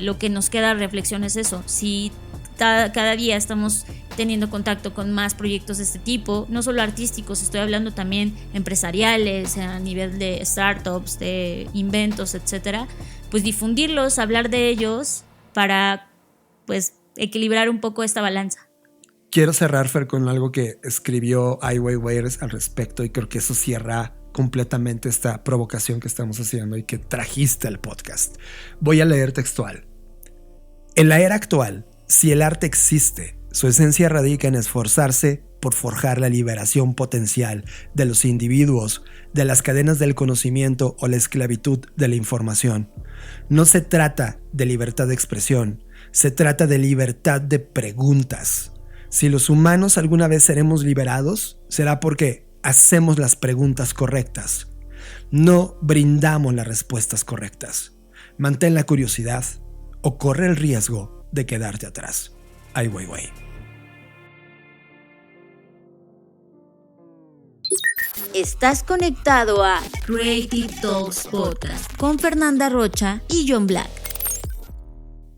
lo que nos queda reflexión es eso. Si cada día estamos teniendo contacto con más proyectos de este tipo, no solo artísticos, estoy hablando también empresariales, a nivel de startups, de inventos, etcétera, pues difundirlos, hablar de ellos para pues equilibrar un poco esta balanza. Quiero cerrar, Fer, con algo que escribió Ai Weiwei al respecto, y creo que eso cierra completamente esta provocación que estamos haciendo y que trajiste al podcast. Voy a leer textual. En la era actual, si el arte existe, su esencia radica en esforzarse por forjar la liberación potencial de los individuos de las cadenas del conocimiento o la esclavitud de la información. No se trata de libertad de expresión, se trata de libertad de preguntas. Si los humanos alguna vez seremos liberados, será porque hacemos las preguntas correctas. No brindamos las respuestas correctas. Mantén la curiosidad o corre el riesgo de quedarte atrás. Ai Weiwei. Estás conectado a Creative Talks Podcast con Fernanda Rocha y John Black.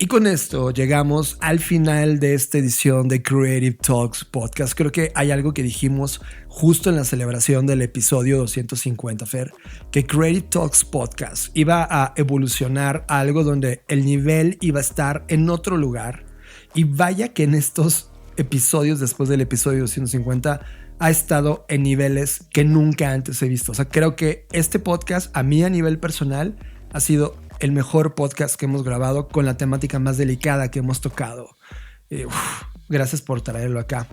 Y con esto llegamos al final de esta edición de Creative Talks Podcast. Creo que hay algo que dijimos justo en la celebración del episodio 250, Fer, que Creative Talks Podcast iba a evolucionar a algo donde el nivel iba a estar en otro lugar. Y vaya que en estos episodios, después del episodio 250, ha estado en niveles que nunca antes he visto. O sea, creo que este podcast, a mí a nivel personal, ha sido el mejor podcast que hemos grabado con la temática más delicada que hemos tocado. Gracias por traerlo acá.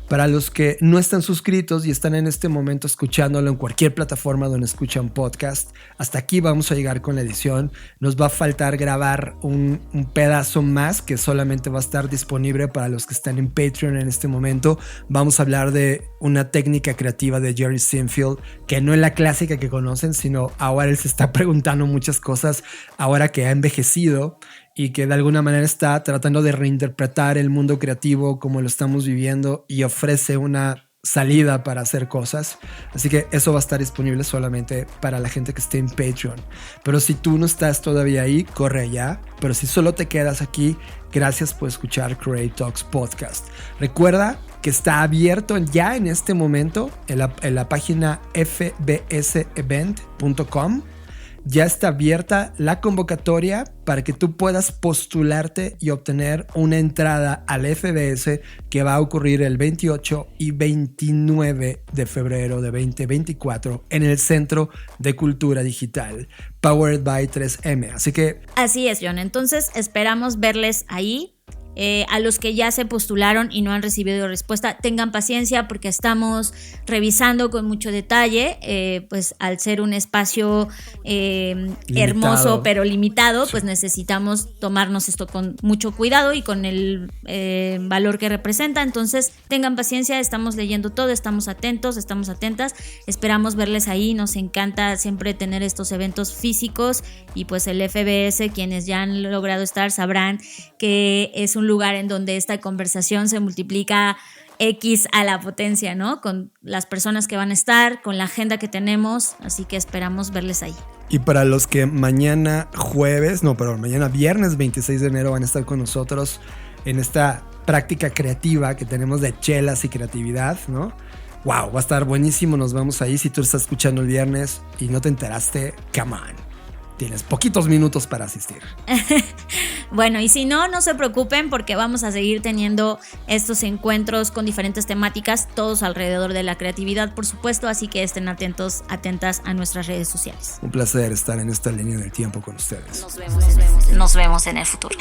Para los que no están suscritos y están en este momento escuchándolo en cualquier plataforma donde escuchan podcast, hasta aquí vamos a llegar con la edición. Nos va a faltar grabar un pedazo más que solamente va a estar disponible para los que están en Patreon en este momento. Vamos a hablar de una técnica creativa de Jerry Seinfeld, que no es la clásica que conocen, sino ahora él se está preguntando muchas cosas ahora que ha envejecido y que de alguna manera está tratando de reinterpretar el mundo creativo como lo estamos viviendo, y ofrece una salida para hacer cosas. Así que eso va a estar disponible solamente para la gente que esté en Patreon. Pero si tú no estás todavía ahí, corre allá. Pero si solo te quedas aquí, gracias por escuchar Creative Talks Podcast. Recuerda que está abierto ya en este momento en la página fbsevent.com. Ya está abierta la convocatoria para que tú puedas postularte y obtener una entrada al FBS que va a ocurrir el 28 y 29 de febrero de 2024 en el Centro de Cultura Digital, Powered by 3M. Así es, John. Entonces esperamos verles ahí. A los que ya se postularon y no han recibido respuesta, tengan paciencia porque estamos revisando con mucho detalle, pues al ser un espacio hermoso pero limitado, pues necesitamos tomarnos esto con mucho cuidado y con el valor que representa. Entonces tengan paciencia, estamos leyendo todo, estamos atentos, estamos atentas, esperamos verles ahí. Nos encanta siempre tener estos eventos físicos y pues el FBS, quienes ya han logrado estar sabrán que es un lugar en donde esta conversación se multiplica X a la potencia, ¿no? Con las personas que van a estar, con la agenda que tenemos, así que esperamos verles ahí. Y para los que mañana viernes 26 de enero van a estar con nosotros en esta práctica creativa que tenemos de chelas y creatividad, ¿no? Wow, va a estar buenísimo, nos vemos ahí. Si tú estás escuchando el viernes y no te enteraste, come on. Tienes poquitos minutos para asistir. Bueno, y si no, no se preocupen porque vamos a seguir teniendo estos encuentros con diferentes temáticas, todos alrededor de la creatividad, por supuesto, así que estén atentos, atentas a nuestras redes sociales. Un placer estar en esta línea del tiempo con ustedes. Nos vemos en el futuro.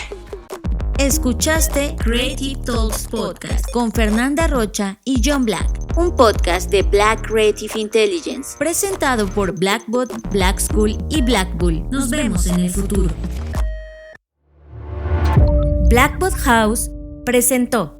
Escuchaste Creative Talks Podcast con Fernanda Rocha y John Black, un podcast de Black Creative Intelligence, presentado por Blackbot, Black School y Black Bull. Nos vemos en el futuro. Blackbot House presentó